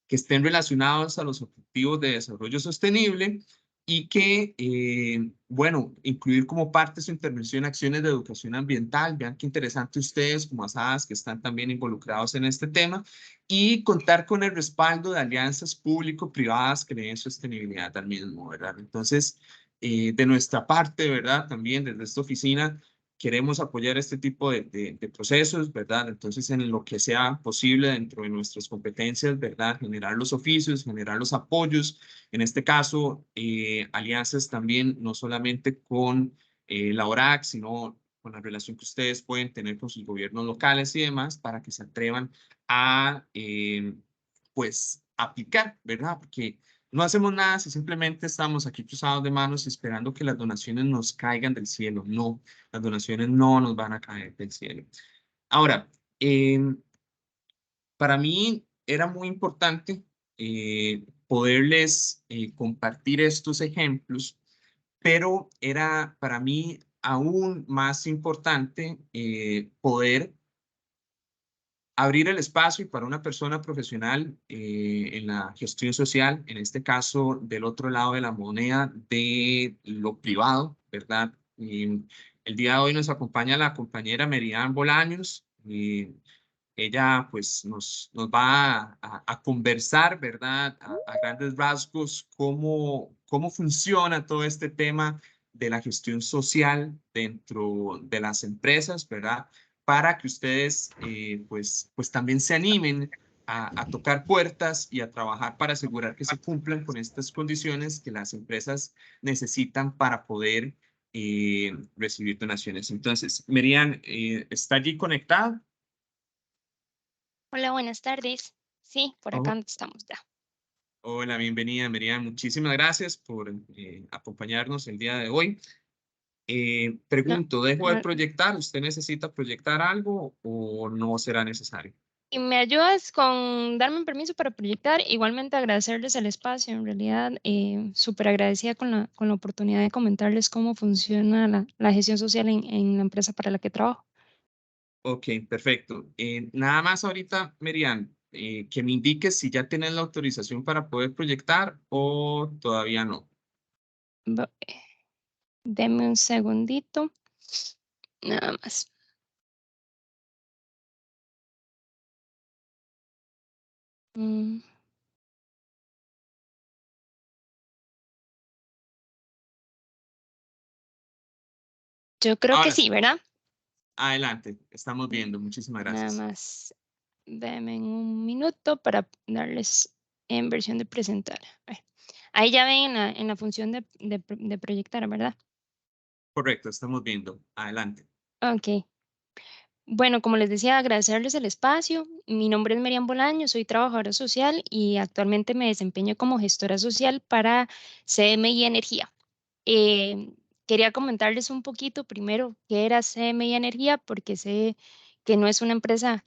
que estén relacionados a los objetivos de desarrollo sostenible y que, bueno, incluir como parte de su intervención acciones de educación ambiental. Vean qué interesante ustedes como ASADAS que están también involucrados en este tema, y contar con el respaldo de alianzas público-privadas que den sostenibilidad al mismo, ¿verdad? Entonces, de nuestra parte, ¿verdad? También desde esta oficina queremos apoyar este tipo de procesos, ¿verdad? Entonces, en lo que sea posible dentro de nuestras competencias, ¿verdad? Generar los oficios, generar los apoyos, en este caso, alianzas también, no solamente con la ORAC, sino con la relación que ustedes pueden tener con sus gobiernos locales y demás, para que se atrevan a, pues, aplicar, ¿verdad? Porque no hacemos nada si simplemente estamos aquí cruzados de manos esperando que las donaciones nos caigan del cielo. No, las donaciones no nos van a caer del cielo. Ahora, para mí era muy importante poderles compartir estos ejemplos, pero era para mí aún más importante poder abrir el espacio para una persona profesional en la gestión social, en este caso del otro lado de la moneda de lo privado, ¿verdad? Y el día de hoy nos acompaña la compañera Merian Bolaños. Y ella pues nos va a conversar, ¿verdad? A grandes rasgos, cómo funciona todo este tema de la gestión social dentro de las empresas, ¿verdad? Para que ustedes pues también se animen a tocar puertas y a trabajar para asegurar que se cumplan con estas condiciones que las empresas necesitan para poder recibir donaciones. Entonces, Merian, ¿está allí conectada? Hola, buenas tardes. Sí, por Oh, acá estamos ya. hola, bienvenida, Miriam. Muchísimas gracias por acompañarnos el día de hoy. No, Pregunto, ¿dejo de no, proyectar? ¿Usted necesita proyectar algo o no será necesario? y me ayudas con darme un permiso para proyectar. Igualmente agradecerles el espacio. En realidad, súper agradecida con la oportunidad de comentarles cómo funciona la gestión social en la empresa para la que trabajo. Ok, perfecto. Nada más ahorita, Miriam, que me indique si ya tienen la autorización para poder proyectar o todavía no. Deme un segundito. Nada más. Mm. Yo creo que Ahora sí, sí, ¿verdad? adelante, estamos viendo. Muchísimas Nada gracias. más. Deme un minuto para darles en versión de presentar. Ahí ya ven en la función de proyectar, ¿verdad? Correcto, estamos viendo. Adelante. Ok. Bueno, como les decía, agradecerles el espacio. Mi nombre es Merian Bolaño, soy trabajadora social y actualmente me desempeño como gestora social para CMI Energía. Eh, Quería comentarles un poquito primero qué era CMI Energía, porque sé que no es una empresa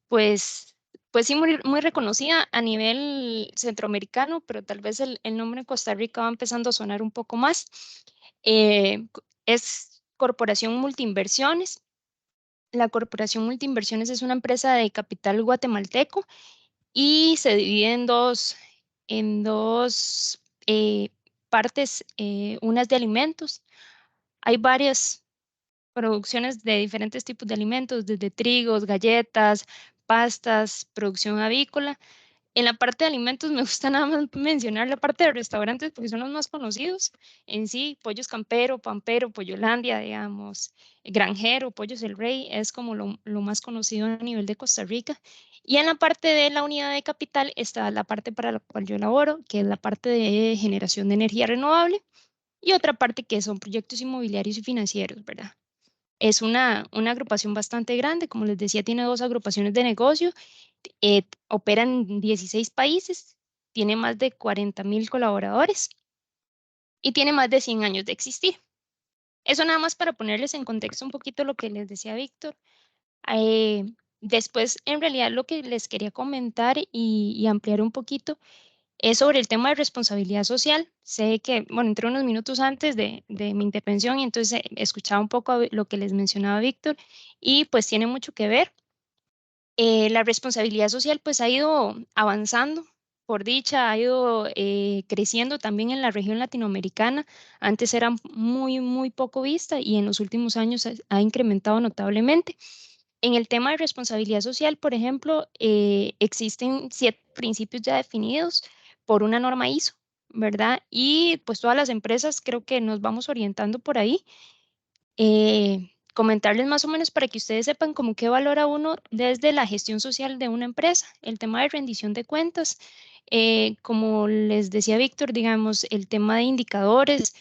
pues, pues sí, muy reconocida a nivel centroamericano, pero tal vez el nombre en Costa Rica va empezando a sonar un poco más. Es Corporación Multiinversiones. La Corporación Multiinversiones es una empresa de capital guatemalteco y se divide en dos partes, unas de alimentos. Hay varias producciones de diferentes tipos de alimentos, desde trigos, galletas, pastas, producción avícola. En la parte de alimentos me gusta nada más mencionar la parte de restaurantes porque son los más conocidos en sí. Pollos Campero, Pampero, Pollolandia, digamos, Granjero, Pollos El Rey, es como lo más conocido a nivel de Costa Rica. Y en la parte de la unidad de capital está la parte para la cual yo laboro, que es la parte de generación de energía renovable, y otra parte que son proyectos inmobiliarios y financieros, ¿verdad? Es una agrupación bastante grande, como les decía, tiene 2 agrupaciones de negocio, opera en 16 países, tiene más de 40.000 colaboradores y tiene más de 100 años de existir. Eso nada más para ponerles en contexto un poquito lo que les decía Víctor. Eh, Después, en realidad, lo que les quería comentar y ampliar un poquito es sobre el tema de responsabilidad social. Sé que, bueno, entré unos minutos antes de mi intervención y entonces escuchaba un poco lo que les mencionaba Víctor y pues tiene mucho que ver. La responsabilidad social pues ha ido avanzando, por dicha, ha ido creciendo también en la región latinoamericana. Antes era muy poco vista y en los últimos años ha incrementado notablemente. En el tema de responsabilidad social, por ejemplo, existen 7 principios ya definidos por una norma ISO, ¿verdad? Y pues todas las empresas creo que nos vamos orientando por ahí. Comentarles más o menos para que ustedes sepan cómo qué valora uno desde la gestión social de una empresa. El tema de rendición de cuentas, como les decía Víctor, digamos, el tema de indicadores,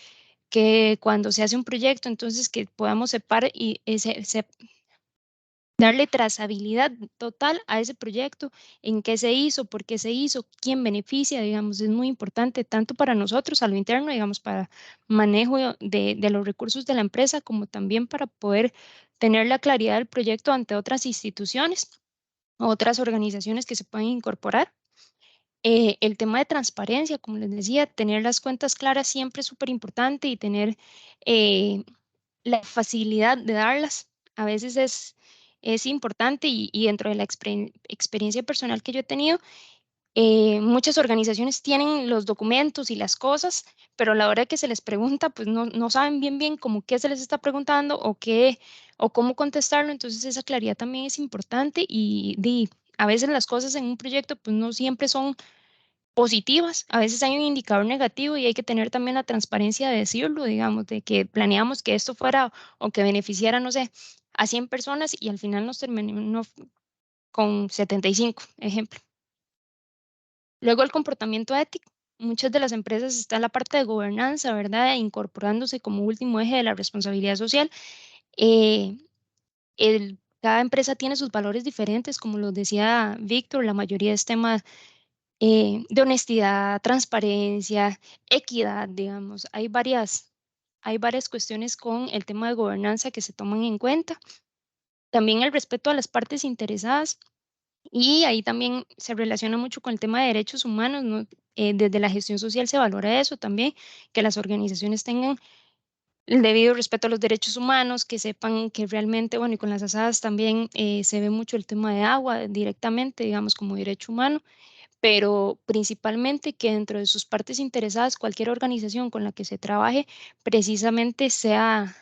que cuando se hace un proyecto, entonces que podamos separar y darle trazabilidad total a ese proyecto, en qué se hizo, por qué se hizo, quién beneficia, digamos, es muy importante tanto para nosotros a lo interno, digamos, para manejo de los recursos de la empresa, como también para poder tener la claridad del proyecto ante otras instituciones, otras organizaciones que se pueden incorporar. El tema de transparencia, como les decía, tener las cuentas claras siempre es súper importante y tener la facilidad de darlas. A veces es importante y dentro de la experiencia personal que yo he tenido, Muchas organizaciones tienen los documentos y las cosas, pero a la hora que se les pregunta, pues no saben bien como qué se les está preguntando o cómo contestarlo. Entonces esa claridad también es importante y a veces las cosas en un proyecto pues no siempre son positivas. A veces hay un indicador negativo y hay que tener también la transparencia de decirlo, digamos, de que planeamos que esto fuera o que beneficiara, no sé, a 100 personas y al final nos terminó con 75, ejemplo. Luego el comportamiento ético. Muchas de las empresas está en la parte de gobernanza, ¿verdad? Incorporándose como último eje de la responsabilidad social. Eh, cada empresa tiene sus valores diferentes, como lo decía Víctor, la mayoría es tema de honestidad, transparencia, equidad, digamos. Hay varias cuestiones con el tema de gobernanza que se toman en cuenta. También el respeto a las partes interesadas. Y ahí también se relaciona mucho con el tema de derechos humanos, ¿no? Desde la gestión social se valora eso también, que las organizaciones tengan el debido respeto a los derechos humanos, que sepan que realmente, bueno, y con las asadas también se ve mucho el tema de agua directamente, digamos, como derecho humano, pero principalmente que dentro de sus partes interesadas, cualquier organización con la que se trabaje, precisamente sea...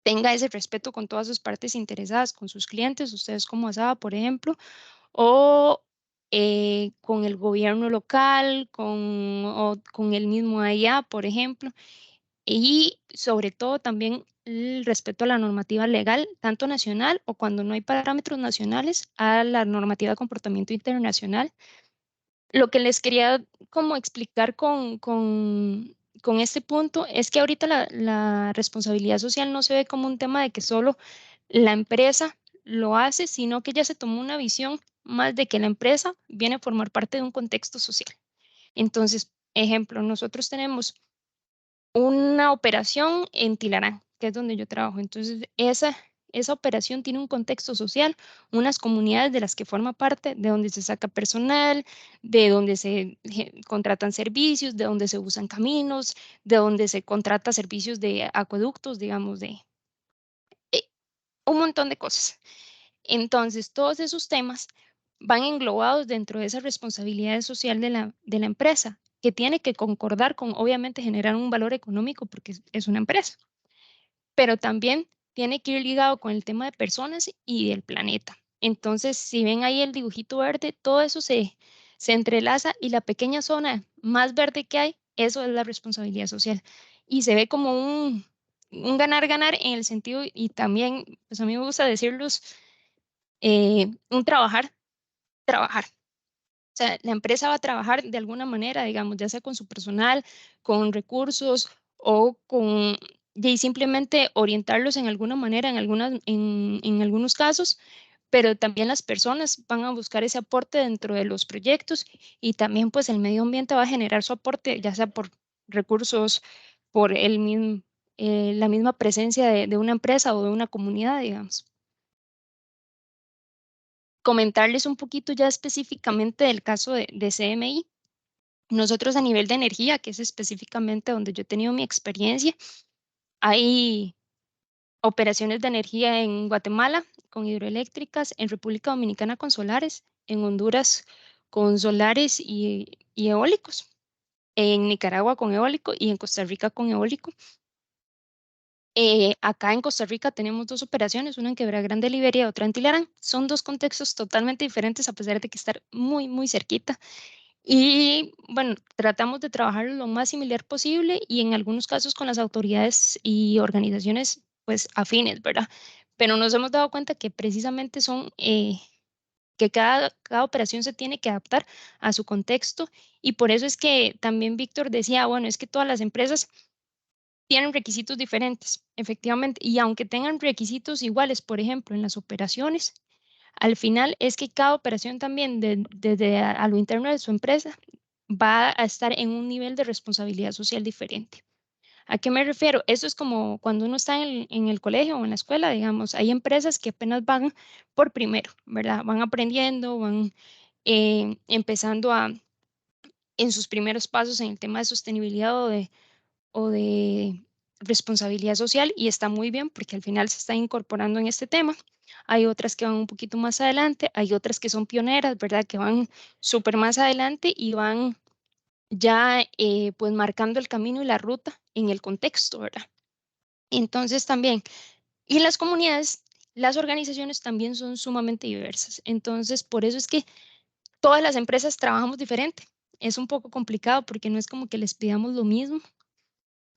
tenga ese respeto con todas sus partes interesadas, con sus clientes, ustedes como ASADA, por ejemplo, o con el gobierno local, o con el mismo AIA, por ejemplo, y sobre todo también el respeto a la normativa legal, tanto nacional o cuando no hay parámetros nacionales, a la normativa de comportamiento internacional. Lo que les quería como explicar con este punto es que ahorita la responsabilidad social no se ve como un tema de que solo la empresa lo hace, sino que ya se tomó una visión más de que la empresa viene a formar parte de un contexto social. Entonces, ejemplo, nosotros tenemos una operación en Tilarán, que es donde yo trabajo. Entonces, esa operación tiene un contexto social, unas comunidades de las que forma parte, de donde se saca personal, de donde se contratan servicios, de donde se usan caminos, de donde se contrata servicios de acueductos, digamos, de un montón de cosas. Entonces, todos esos temas van englobados dentro de esa responsabilidad social de la empresa, que tiene que concordar con, obviamente, generar un valor económico porque es una empresa, pero también tiene que ir ligado con el tema de personas y del planeta. Entonces, si ven ahí el dibujito verde, todo eso se entrelaza y la pequeña zona más verde que hay, eso es la responsabilidad social. Y se ve como un ganar-ganar en el sentido, y también, pues a mí me gusta decirlos, un trabajar. O sea, la empresa va a trabajar de alguna manera, digamos, ya sea con su personal, con recursos o con y simplemente orientarlos en alguna manera, en algunos casos, pero también las personas van a buscar ese aporte dentro de los proyectos y también pues el medio ambiente va a generar su aporte, ya sea por recursos, por la misma presencia de una empresa o de una comunidad, digamos. Comentarles un poquito ya específicamente del caso de CMI. Nosotros a nivel de energía, que es específicamente donde yo he tenido mi experiencia, hay operaciones de energía en Guatemala con hidroeléctricas, en República Dominicana con solares, en Honduras con solares y eólicos, en Nicaragua con eólico y en Costa Rica con eólico. Acá en Costa Rica tenemos dos operaciones, una en Quebrada Grande, Liberia, otra en Tilarán. Son dos contextos totalmente diferentes a pesar de que estar muy cerquita. Y bueno, tratamos de trabajar lo más similar posible y en algunos casos con las autoridades y organizaciones pues afines, ¿verdad? Pero nos hemos dado cuenta que precisamente son, que cada operación se tiene que adaptar a su contexto y por eso es que también Víctor decía, bueno, es que todas las empresas tienen requisitos diferentes, efectivamente, y aunque tengan requisitos iguales, por ejemplo, en las operaciones, al final es que cada operación también desde a lo interno de su empresa va a estar en un nivel de responsabilidad social diferente. ¿A qué me refiero? Eso es como cuando uno está en el colegio o en la escuela, digamos, hay empresas que apenas van por primero, ¿verdad? Van aprendiendo, van empezando en sus primeros pasos en el tema de sostenibilidad o de responsabilidad social y está muy bien porque al final se está incorporando en este tema. Hay otras que van un poquito más adelante, hay otras que son pioneras, ¿verdad? Que van súper más adelante y van ya pues marcando el camino y la ruta en el contexto, ¿verdad? Entonces también, y las comunidades, las organizaciones también son sumamente diversas. Entonces, por eso es que todas las empresas trabajamos diferente. Es un poco complicado porque no es como que les pidamos lo mismo.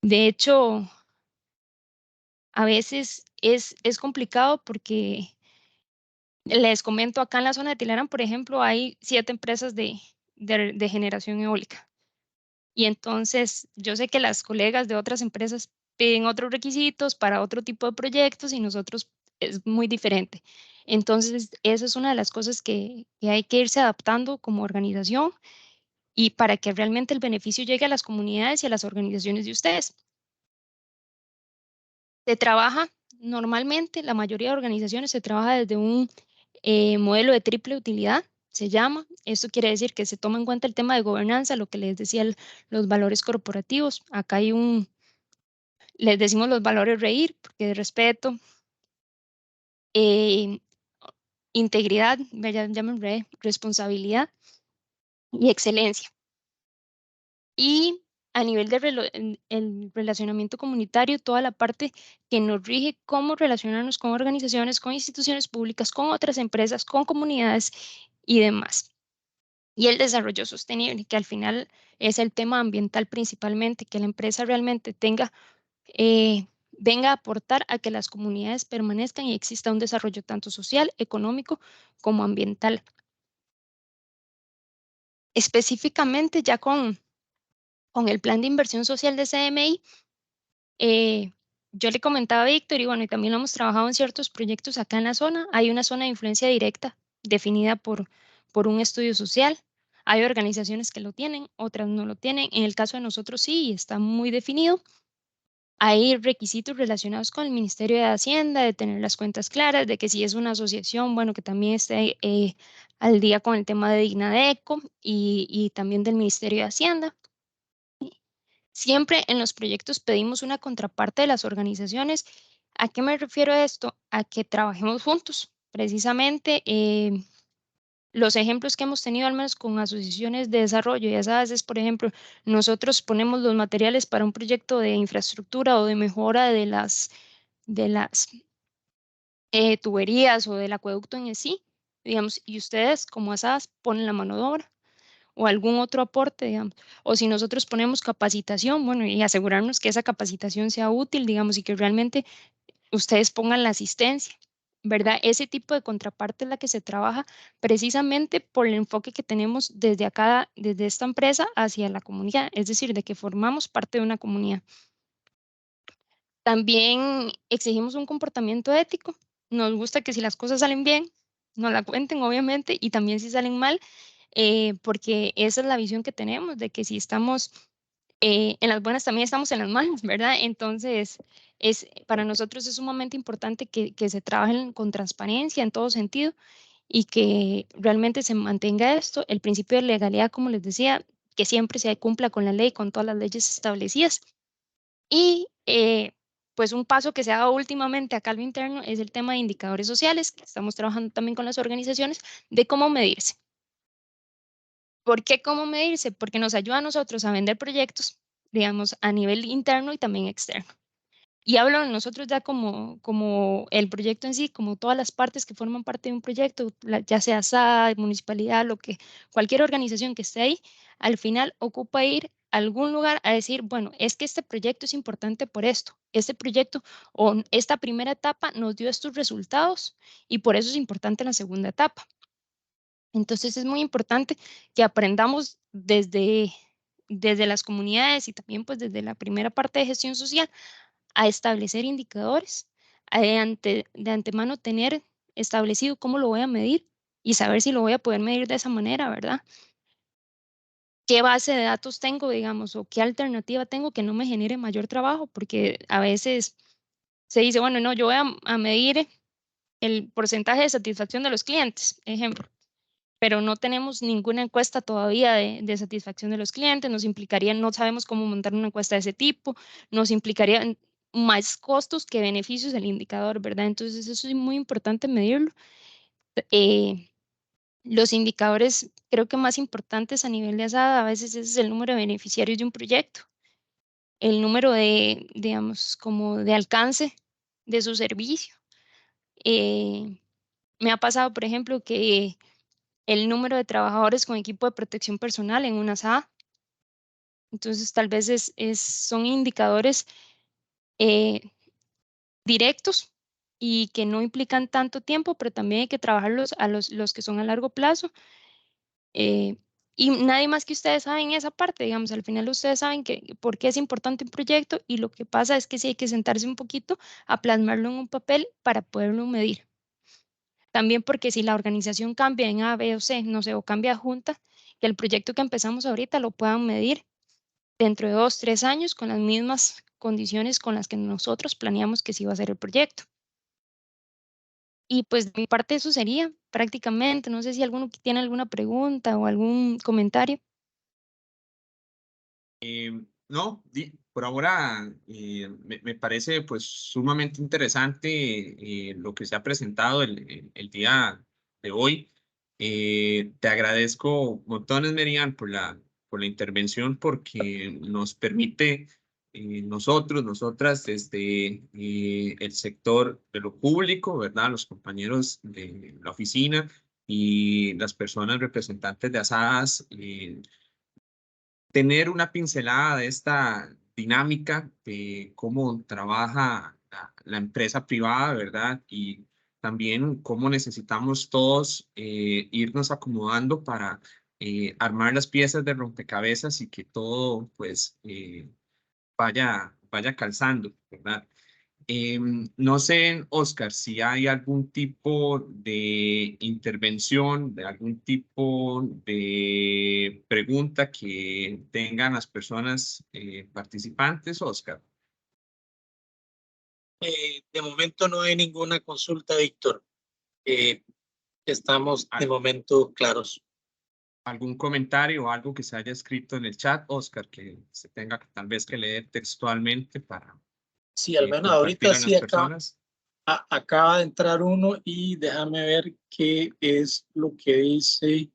De hecho, a veces es complicado porque les comento, acá en la zona de Tilarán, por ejemplo, hay 7 empresas de generación eólica. Y entonces yo sé que las colegas de otras empresas piden otros requisitos para otro tipo de proyectos y nosotros es muy diferente. Entonces, esa es una de las cosas que hay que irse adaptando como organización y para que realmente el beneficio llegue a las comunidades y a las organizaciones de ustedes. Se trabaja normalmente, la mayoría de organizaciones se trabaja desde un modelo de triple utilidad, se llama. Esto quiere decir que se toma en cuenta el tema de gobernanza, lo que les decía, los valores corporativos. Acá hay les decimos los valores REIR, porque de respeto, integridad, llamen responsabilidad y excelencia. Y a nivel de el relacionamiento comunitario, toda la parte que nos rige cómo relacionarnos con organizaciones, con instituciones públicas, con otras empresas, con comunidades y demás. Y el desarrollo sostenible, que al final es el tema ambiental principalmente, que la empresa realmente tenga, venga a aportar a que las comunidades permanezcan y exista un desarrollo tanto social, económico como ambiental. Específicamente ya con el plan de inversión social de CMI, yo le comentaba a Víctor y bueno, y también lo hemos trabajado en ciertos proyectos acá en la zona. Hay una zona de influencia directa definida por un estudio social. Hay organizaciones que lo tienen, otras no lo tienen. En el caso de nosotros sí, está muy definido. Hay requisitos relacionados con el Ministerio de Hacienda, de tener las cuentas claras, de que si es una asociación, bueno, que también esté al día con el tema de Dignadeco y también del Ministerio de Hacienda. Siempre en los proyectos pedimos una contraparte de las organizaciones. ¿A qué me refiero a esto? A que trabajemos juntos. Precisamente los ejemplos que hemos tenido, al menos con asociaciones de desarrollo, ya sabes, es por ejemplo, nosotros ponemos los materiales para un proyecto de infraestructura o de mejora de las tuberías o del acueducto en sí, digamos, y ustedes como asadas ponen la mano de obra o algún otro aporte, digamos. O si nosotros ponemos capacitación, bueno, y asegurarnos que esa capacitación sea útil, digamos, y que realmente ustedes pongan la asistencia, ¿verdad? Ese tipo de contraparte es la que se trabaja precisamente por el enfoque que tenemos desde acá, desde esta empresa hacia la comunidad, es decir, de que formamos parte de una comunidad. También exigimos un comportamiento ético. Nos gusta que si las cosas salen bien, nos la cuenten, obviamente, y también si salen mal, porque esa es la visión que tenemos, de que si estamos en las buenas, también estamos en las malas, ¿verdad? Entonces, para nosotros es sumamente importante que se trabajen con transparencia en todo sentido y que realmente se mantenga esto, el principio de legalidad, como les decía, que siempre se cumpla con la ley, con todas las leyes establecidas. Y pues un paso que se ha dado últimamente acá a lo interno es el tema de indicadores sociales, que estamos trabajando también con las organizaciones, de cómo medirse. ¿Por qué cómo medirse? Porque nos ayuda a nosotros a vender proyectos, digamos, a nivel interno y también externo. Y hablo de nosotros ya como el proyecto en sí, como todas las partes que forman parte de un proyecto, ya sea SAD, municipalidad, cualquier organización que esté ahí, al final ocupa ir a algún lugar a decir, bueno, es que este proyecto es importante por esto, este proyecto o esta primera etapa nos dio estos resultados y por eso es importante la segunda etapa. Entonces es muy importante que aprendamos desde las comunidades y también pues desde la primera parte de gestión social a establecer indicadores, de antemano tener establecido cómo lo voy a medir y saber si lo voy a poder medir de esa manera, ¿verdad? ¿Qué base de datos tengo, digamos, o qué alternativa tengo que no me genere mayor trabajo? Porque a veces se dice, bueno, no, yo voy a medir el porcentaje de satisfacción de los clientes, ejemplo, pero no tenemos ninguna encuesta todavía de satisfacción de los clientes, nos implicaría, no sabemos cómo montar una encuesta de ese tipo, nos implicaría más costos que beneficios el indicador, ¿verdad? Entonces eso es muy importante medirlo. Los indicadores creo que más importantes a nivel de ASADA a veces es el número de beneficiarios de un proyecto, el número de, digamos, como de alcance de su servicio. Me ha pasado, por ejemplo, que el número de trabajadores con equipo de protección personal en una ASADA. Entonces, tal vez son indicadores directos y que no implican tanto tiempo, pero también hay que trabajarlos a los que son a largo plazo. Y nadie más que ustedes saben esa parte, digamos, al final ustedes saben por qué es importante un proyecto y lo que pasa es que sí hay que sentarse un poquito a plasmarlo en un papel para poderlo medir. También porque si la organización cambia en A, B o C, no sé, o cambia de junta, que el proyecto que empezamos ahorita lo puedan medir dentro de 2, 3 años con las mismas condiciones con las que nosotros planeamos que se iba a hacer el proyecto. Y pues de mi parte eso sería prácticamente. No sé si alguno tiene alguna pregunta o algún comentario. No, por ahora me parece pues sumamente interesante lo que se ha presentado el día de hoy. Te agradezco montones, Merian, por la intervención, porque nos permite nosotras, desde el sector de lo público, ¿verdad? Los compañeros de la oficina y las personas representantes de ASADAS, tener una pincelada de esta dinámica de cómo trabaja la empresa privada, ¿verdad? Y también cómo necesitamos todos irnos acomodando para armar las piezas de rompecabezas y que todo, pues, vaya calzando, ¿verdad? No sé, Oscar, si hay algún tipo de intervención, de algún tipo de pregunta que tengan las personas participantes, Oscar. De momento no hay ninguna consulta, Víctor. Estamos de momento claros. ¿Algún comentario o algo que se haya escrito en el chat, Oscar, que se tenga tal vez que leer textualmente para Sí, al menos compartir ahorita a sí las personas? acaba de entrar uno y déjame ver qué es lo que dice.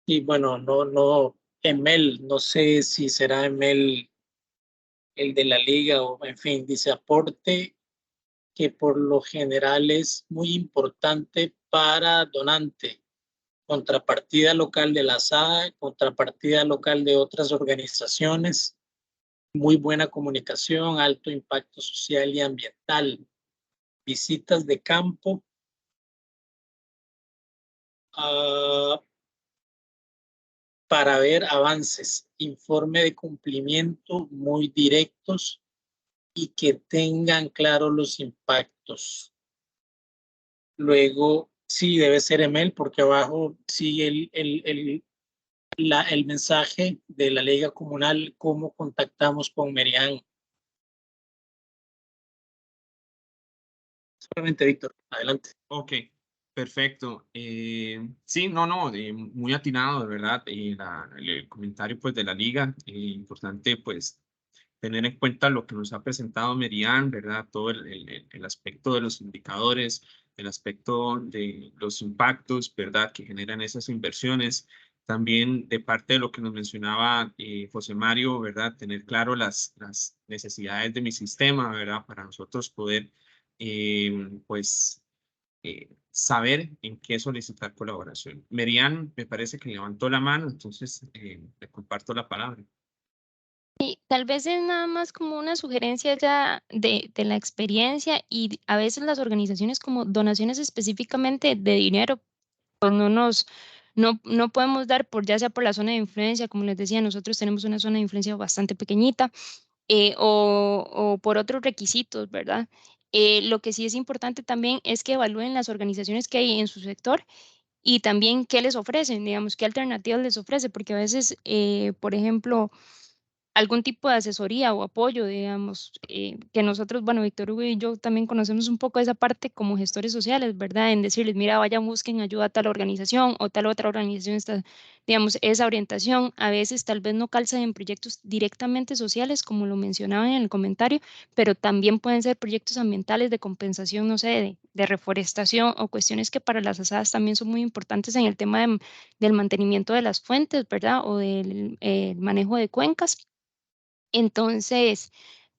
Y bueno, no, Emel, no sé si será Emel el de la liga o en fin, dice aporte que por lo general es muy importante para donante. Contrapartida local de la SAE, contrapartida local de otras organizaciones, muy buena comunicación, alto impacto social y ambiental, visitas de campo, para ver avances, informe de cumplimiento muy directos y que tengan claros los impactos. Luego, sí, debe ser email porque abajo sigue el mensaje de la Liga Comunal, cómo contactamos con Merian. Solamente, Víctor, adelante. Ok, perfecto. Sí, no, muy atinado, de verdad. El comentario pues de la liga, importante pues tener en cuenta lo que nos ha presentado Merian, ¿verdad? Todo el aspecto de los indicadores, el aspecto de los impactos, ¿verdad? Que generan esas inversiones. También de parte de lo que nos mencionaba José Mario, ¿verdad? Tener claro las necesidades de mi sistema, ¿verdad? Para nosotros poder, pues, saber en qué solicitar colaboración. Merian me parece que levantó la mano, entonces le comparto la palabra. Y tal vez es nada más como una sugerencia ya de la experiencia y a veces las organizaciones como donaciones específicamente de dinero, pues no podemos dar por ya sea por la zona de influencia, como les decía, nosotros tenemos una zona de influencia bastante pequeñita, o por otros requisitos, ¿verdad? Lo que sí es importante también es que evalúen las organizaciones que hay en su sector y también qué les ofrecen, digamos, qué alternativas les ofrece, porque a veces, por ejemplo, algún tipo de asesoría o apoyo, digamos, que nosotros, bueno, Víctor Hugo y yo también conocemos un poco esa parte como gestores sociales, ¿verdad? En decirles, mira, vayan, busquen ayuda a tal organización o tal otra organización está digamos, esa orientación. A veces tal vez no calza en proyectos directamente sociales, como lo mencionaba en el comentario, pero también pueden ser proyectos ambientales de compensación, no sé, de reforestación o cuestiones que para las asadas también son muy importantes en el tema del mantenimiento de las fuentes, ¿verdad? O del manejo de cuencas. Entonces,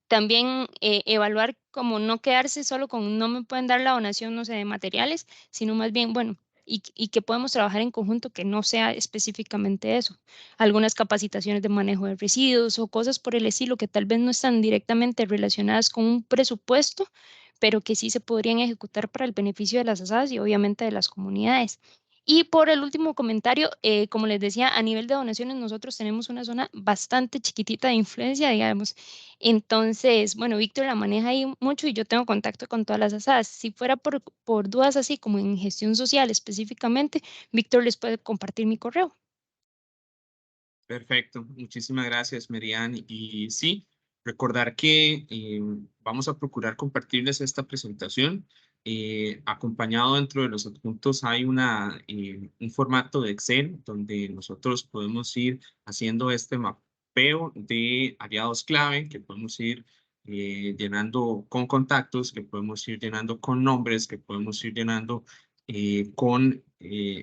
también evaluar como no quedarse solo con no me pueden dar la donación, no sé, de materiales, sino más bien, bueno, y que podemos trabajar en conjunto que no sea específicamente eso. Algunas capacitaciones de manejo de residuos o cosas por el estilo que tal vez no están directamente relacionadas con un presupuesto, pero que sí se podrían ejecutar para el beneficio de las asadas y obviamente de las comunidades. Y por el último comentario, como les decía, a nivel de donaciones nosotros tenemos una zona bastante chiquitita de influencia, digamos. Entonces, bueno, Víctor la maneja ahí mucho y yo tengo contacto con todas las asadas. Si fuera por dudas así como en gestión social específicamente, Víctor les puede compartir mi correo. Perfecto, muchísimas gracias, Merian. Y sí, recordar que vamos a procurar compartirles esta presentación. Acompañado dentro de los adjuntos hay un formato de Excel donde nosotros podemos ir haciendo este mapeo de aliados clave que podemos ir llenando con contactos, que podemos ir llenando con nombres, que podemos ir llenando con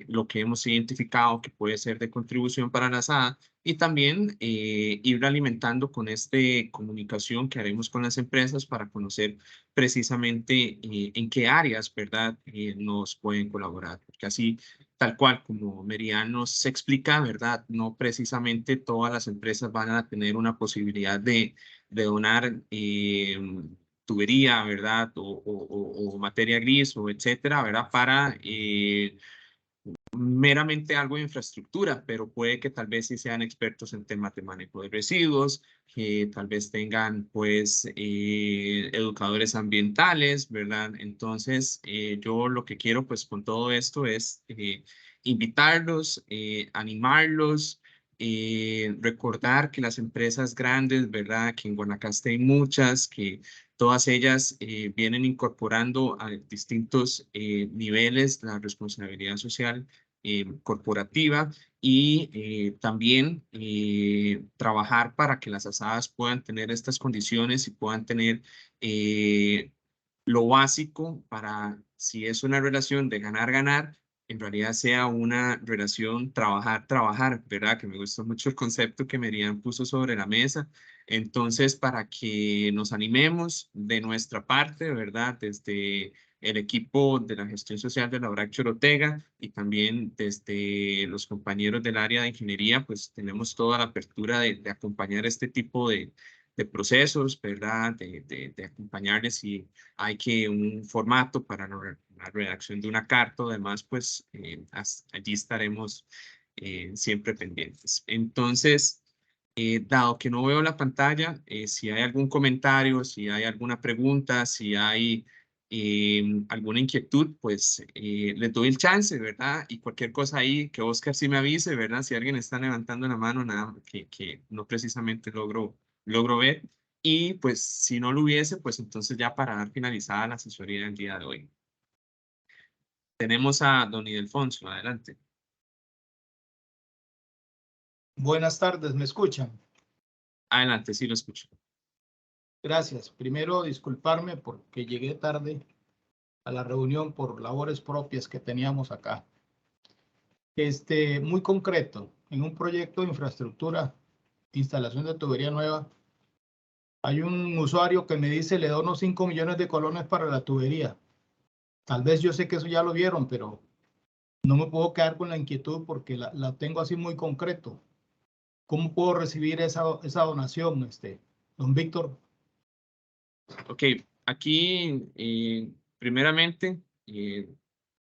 lo que hemos identificado que puede ser de contribución para la SAA y también ir alimentando con esta comunicación que haremos con las empresas para conocer precisamente en qué áreas, ¿verdad?, nos pueden colaborar. Porque así, tal cual como Merian nos explica, ¿verdad?, no precisamente todas las empresas van a tener una posibilidad de donar tubería, ¿verdad?, o materia gris, o etcétera, ¿verdad?, para meramente algo de infraestructura, pero puede que tal vez sí sean expertos en temas de manejo de residuos, que tal vez tengan pues educadores ambientales, ¿verdad? Entonces, yo lo que quiero pues con todo esto es invitarlos, animarlos, recordar que las empresas grandes, ¿verdad? Que en Guanacaste hay muchas, que todas ellas vienen incorporando a distintos niveles la responsabilidad social corporativa y también trabajar para que las asadas puedan tener estas condiciones y puedan tener lo básico para, si es una relación de ganar-ganar, en realidad sea una relación trabajar, ¿verdad? Que me gustó mucho el concepto que Merian puso sobre la mesa. Entonces, para que nos animemos de nuestra parte, ¿verdad? Desde el equipo de la gestión social de la ORAC Chorotega y también desde los compañeros del área de ingeniería, pues tenemos toda la apertura de acompañar este tipo de procesos, ¿verdad? De acompañarles si hay que un formato para la redacción de una carta, además, pues allí estaremos siempre pendientes. Entonces, dado que no veo la pantalla, si hay algún comentario, si hay alguna pregunta, si hay alguna inquietud, pues les doy el chance, ¿verdad? Y cualquier cosa ahí, que Oscar sí me avise, ¿verdad? Si alguien está levantando la mano, nada, que no precisamente logro ver. Y pues si no lo hubiese, pues entonces ya para dar finalizada la asesoría del día de hoy. Tenemos a don Ildefonso, adelante. Buenas tardes, ¿me escuchan? Adelante, sí lo escucho. Gracias. Primero, disculparme porque llegué tarde a la reunión por labores propias que teníamos acá. Muy concreto, en un proyecto de infraestructura, instalación de tubería nueva, hay un usuario que me dice, le dono 5 millones de colones para la tubería. Tal vez yo sé que eso ya lo vieron, pero no me puedo quedar con la inquietud porque la tengo así muy concreto. ¿Cómo puedo recibir esa donación, don Víctor? Ok, aquí primeramente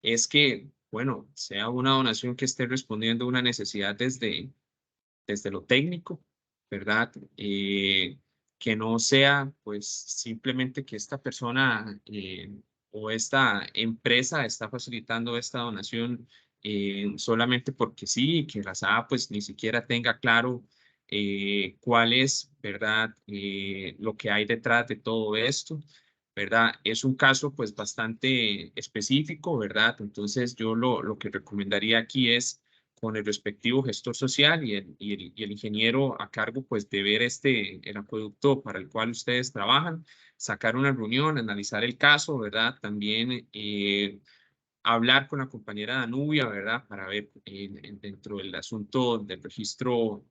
es que, bueno, sea una donación que esté respondiendo a una necesidad desde lo técnico, ¿verdad? Que no sea pues simplemente que esta persona o esta empresa está facilitando esta donación solamente porque sí, que la SAA pues ni siquiera tenga claro cuál es, ¿verdad? Lo que hay detrás de todo esto. ¿Verdad? Es un caso pues bastante específico, ¿verdad? Entonces yo lo que recomendaría aquí es con el respectivo gestor social y el ingeniero a cargo pues de ver el acueducto para el cual ustedes trabajan, sacar una reunión, analizar el caso, ¿verdad? También hablar con la compañera Danubia, ¿verdad? Para ver dentro del asunto del registro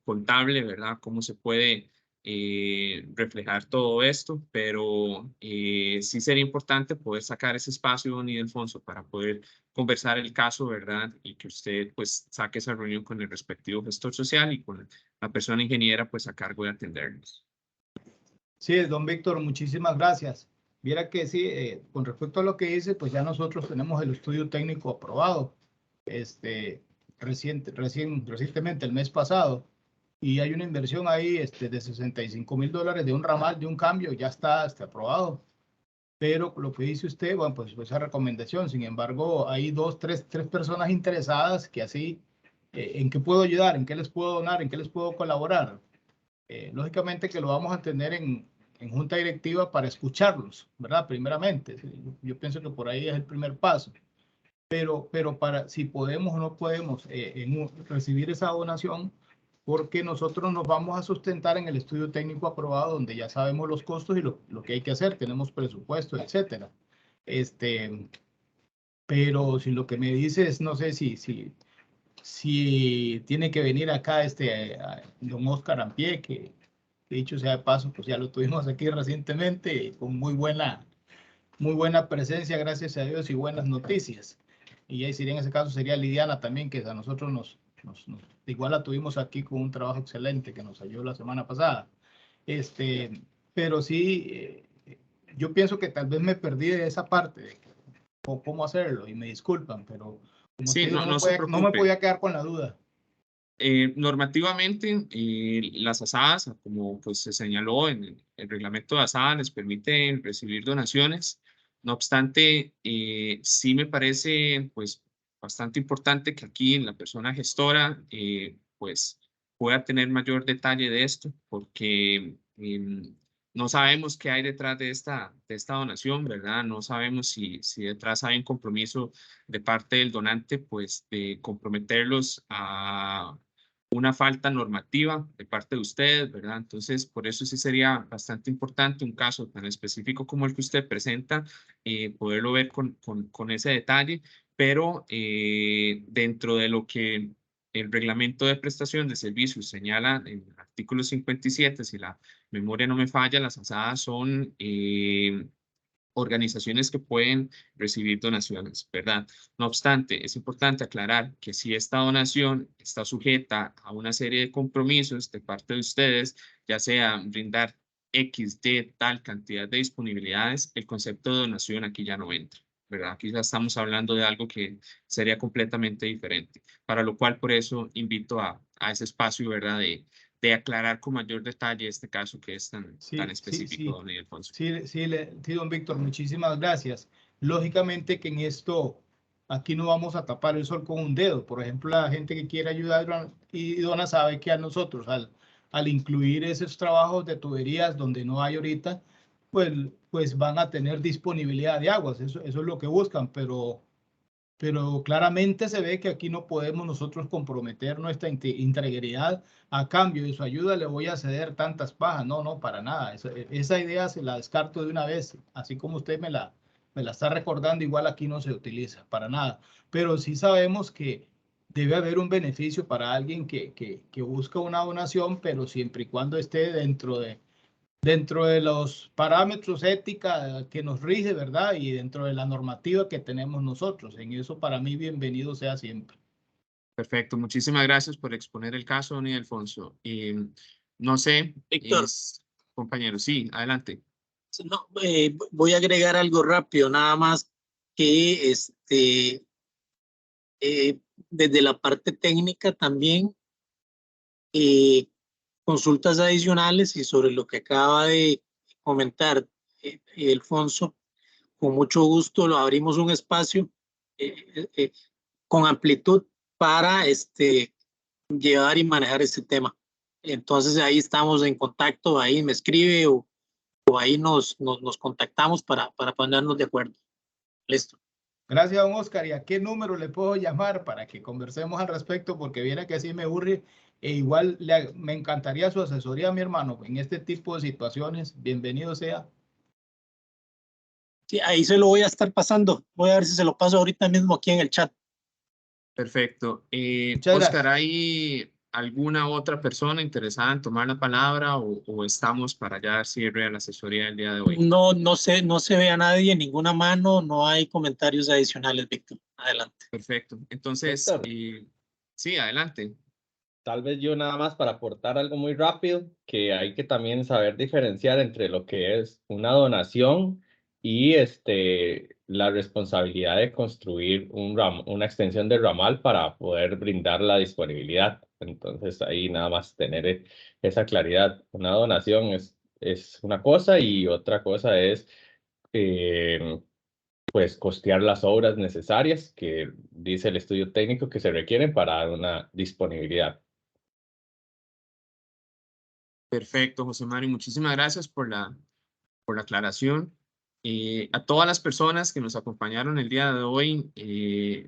contable, ¿verdad? Cómo se puede reflejar todo esto, pero sí sería importante poder sacar ese espacio, don Ildefonso, para poder conversar el caso, ¿verdad? Y que usted pues saque esa reunión con el respectivo gestor social y con la persona ingeniera pues a cargo de atendernos. Sí, don Víctor, muchísimas gracias. Viera que sí, con respecto a lo que dice, pues ya nosotros tenemos el estudio técnico aprobado recientemente, el mes pasado, y hay una inversión ahí de $65,000 de un ramal, de un cambio, ya está aprobado. Pero lo que dice usted, bueno, pues esa recomendación. Sin embargo, hay tres personas interesadas que así, ¿en qué puedo ayudar? ¿En qué les puedo donar? ¿En qué les puedo colaborar? Lógicamente que lo vamos a tener en junta directiva para escucharlos, ¿verdad? Primeramente, yo pienso que por ahí es el primer paso. Pero para si podemos o no podemos recibir esa donación, porque nosotros nos vamos a sustentar en el estudio técnico aprobado, donde ya sabemos los costos y lo que hay que hacer, tenemos presupuesto, etcétera. Pero si lo que me dices, no sé si tiene que venir acá don Oscar Ampie, que dicho sea de paso, pues ya lo tuvimos aquí recientemente con muy buena presencia, gracias a Dios, y buenas noticias. Y ahí sería, en ese caso sería Lidiana también, que a nosotros igual la tuvimos aquí con un trabajo excelente que nos ayudó la semana pasada. Pero sí, yo pienso que tal vez me perdí de esa parte de cómo hacerlo, y me disculpan, pero como Sí, te digo, no se no me preocupe. podía quedar con la duda. Normativamente, las asadas, como pues se señaló en el reglamento de asadas, les permiten recibir donaciones. No obstante, sí me parece pues bastante importante que aquí la persona gestora pues pueda tener mayor detalle de esto, porque no sabemos qué hay detrás de esta donación, ¿verdad? No sabemos si detrás hay un compromiso de parte del donante, pues de comprometerlos a una falta normativa de parte de ustedes, ¿verdad? Entonces, por eso sí sería bastante importante un caso tan específico como el que usted presenta, poderlo ver con ese detalle, pero dentro de lo que el reglamento de prestación de servicios señala en el artículo 57, si la memoria no me falla, las asadas son organizaciones que pueden recibir donaciones, ¿verdad? No obstante, es importante aclarar que si esta donación está sujeta a una serie de compromisos de parte de ustedes, ya sea brindar X de tal cantidad de disponibilidades, el concepto de donación aquí ya no entra, ¿verdad? Aquí ya estamos hablando de algo que sería completamente diferente, para lo cual por eso invito a ese espacio, ¿verdad? De aclarar con mayor detalle este caso que es tan específico, don Ildefonso. Sí, don Víctor, muchísimas gracias. Lógicamente que en esto, aquí no vamos a tapar el sol con un dedo. Por ejemplo, la gente que quiere ayudar y dona sabe que a nosotros, al incluir esos trabajos de tuberías donde no hay ahorita, pues van a tener disponibilidad de aguas. Eso es lo que buscan, pero claramente se ve que aquí no podemos nosotros comprometer nuestra integridad a cambio de su ayuda. Le voy a ceder tantas pajas. No, para nada. Esa idea se la descarto de una vez. Así como usted me la está recordando, igual aquí no se utiliza para nada. Pero sí sabemos que debe haber un beneficio para alguien que busca una donación, pero siempre y cuando esté dentro de los parámetros ética que nos rige, ¿verdad? Y dentro de la normativa que tenemos nosotros. En eso, para mí, bienvenido sea siempre. Perfecto, muchísimas gracias por exponer el caso, don Ildefonso. No sé, Víctor. compañero, sí, adelante. No, voy a agregar algo rápido, nada más que desde la parte técnica también, consultas adicionales y sobre lo que acaba de comentar Ildefonso, con mucho gusto lo abrimos un espacio con amplitud para llevar y manejar este tema. Entonces ahí estamos en contacto, ahí me escribe o ahí nos contactamos para ponernos de acuerdo. Listo. Gracias, don Oscar. ¿Y a qué número le puedo llamar para que conversemos al respecto? Porque viene que sí me aburre. E igual me encantaría su asesoría, mi hermano, en este tipo de situaciones. Bienvenido sea. Sí, ahí se lo voy a estar pasando. Voy a ver si se lo paso ahorita mismo aquí en el chat. Perfecto. Muchas Oscar, gracias. ¿hay alguna otra persona interesada en tomar la palabra o estamos para ya dar cierre a la asesoría del día de hoy? No se ve a nadie, ninguna mano, no hay comentarios adicionales, Víctor. Adelante. Perfecto. Entonces, Héctor, sí, adelante. tal vez yo nada más para aportar algo muy rápido, que hay que también saber diferenciar entre lo que es una donación y la responsabilidad de construir una extensión de ramal para poder brindar la disponibilidad. Entonces ahí nada más tener esa claridad. Una donación es una cosa y otra cosa es pues costear las obras necesarias que dice el estudio técnico que se requieren para dar una disponibilidad. Perfecto, José Mario. Muchísimas gracias por la aclaración. A todas las personas que nos acompañaron el día de hoy,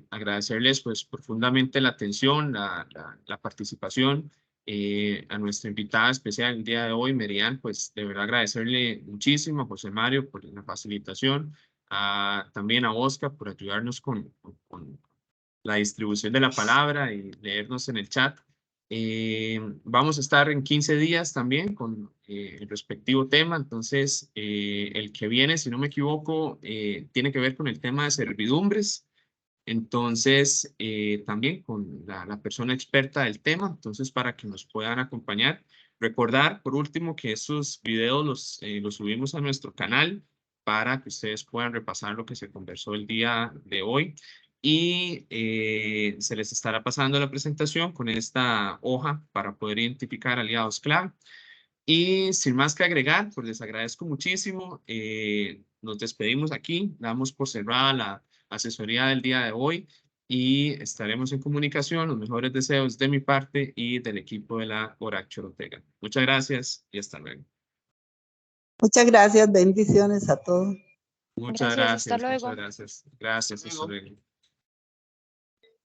agradecerles pues profundamente la atención, la participación. A nuestra invitada especial el día de hoy, Merian, pues de verdad agradecerle muchísimo a José Mario por la facilitación, también a Oscar por ayudarnos con la distribución de la palabra y leernos en el chat. Vamos a estar en 15 días también con el respectivo tema. Entonces, el que viene, si no me equivoco, tiene que ver con el tema de servidumbres. Entonces, también con la persona experta del tema. Entonces, para que nos puedan acompañar. Recordar, por último, que estos videos los subimos a nuestro canal para que ustedes puedan repasar lo que se conversó el día de hoy. Y se les estará pasando la presentación con esta hoja para poder identificar aliados clave. Y sin más que agregar, pues les agradezco muchísimo. Nos despedimos aquí, damos por cerrada la asesoría del día de hoy y estaremos en comunicación. Los mejores deseos de mi parte y del equipo de la Oracho Ortega. Muchas gracias y hasta luego. Muchas gracias, bendiciones a todos. Muchas Gracias, hasta gracias, luego. muchas gracias. Gracias, hasta luego.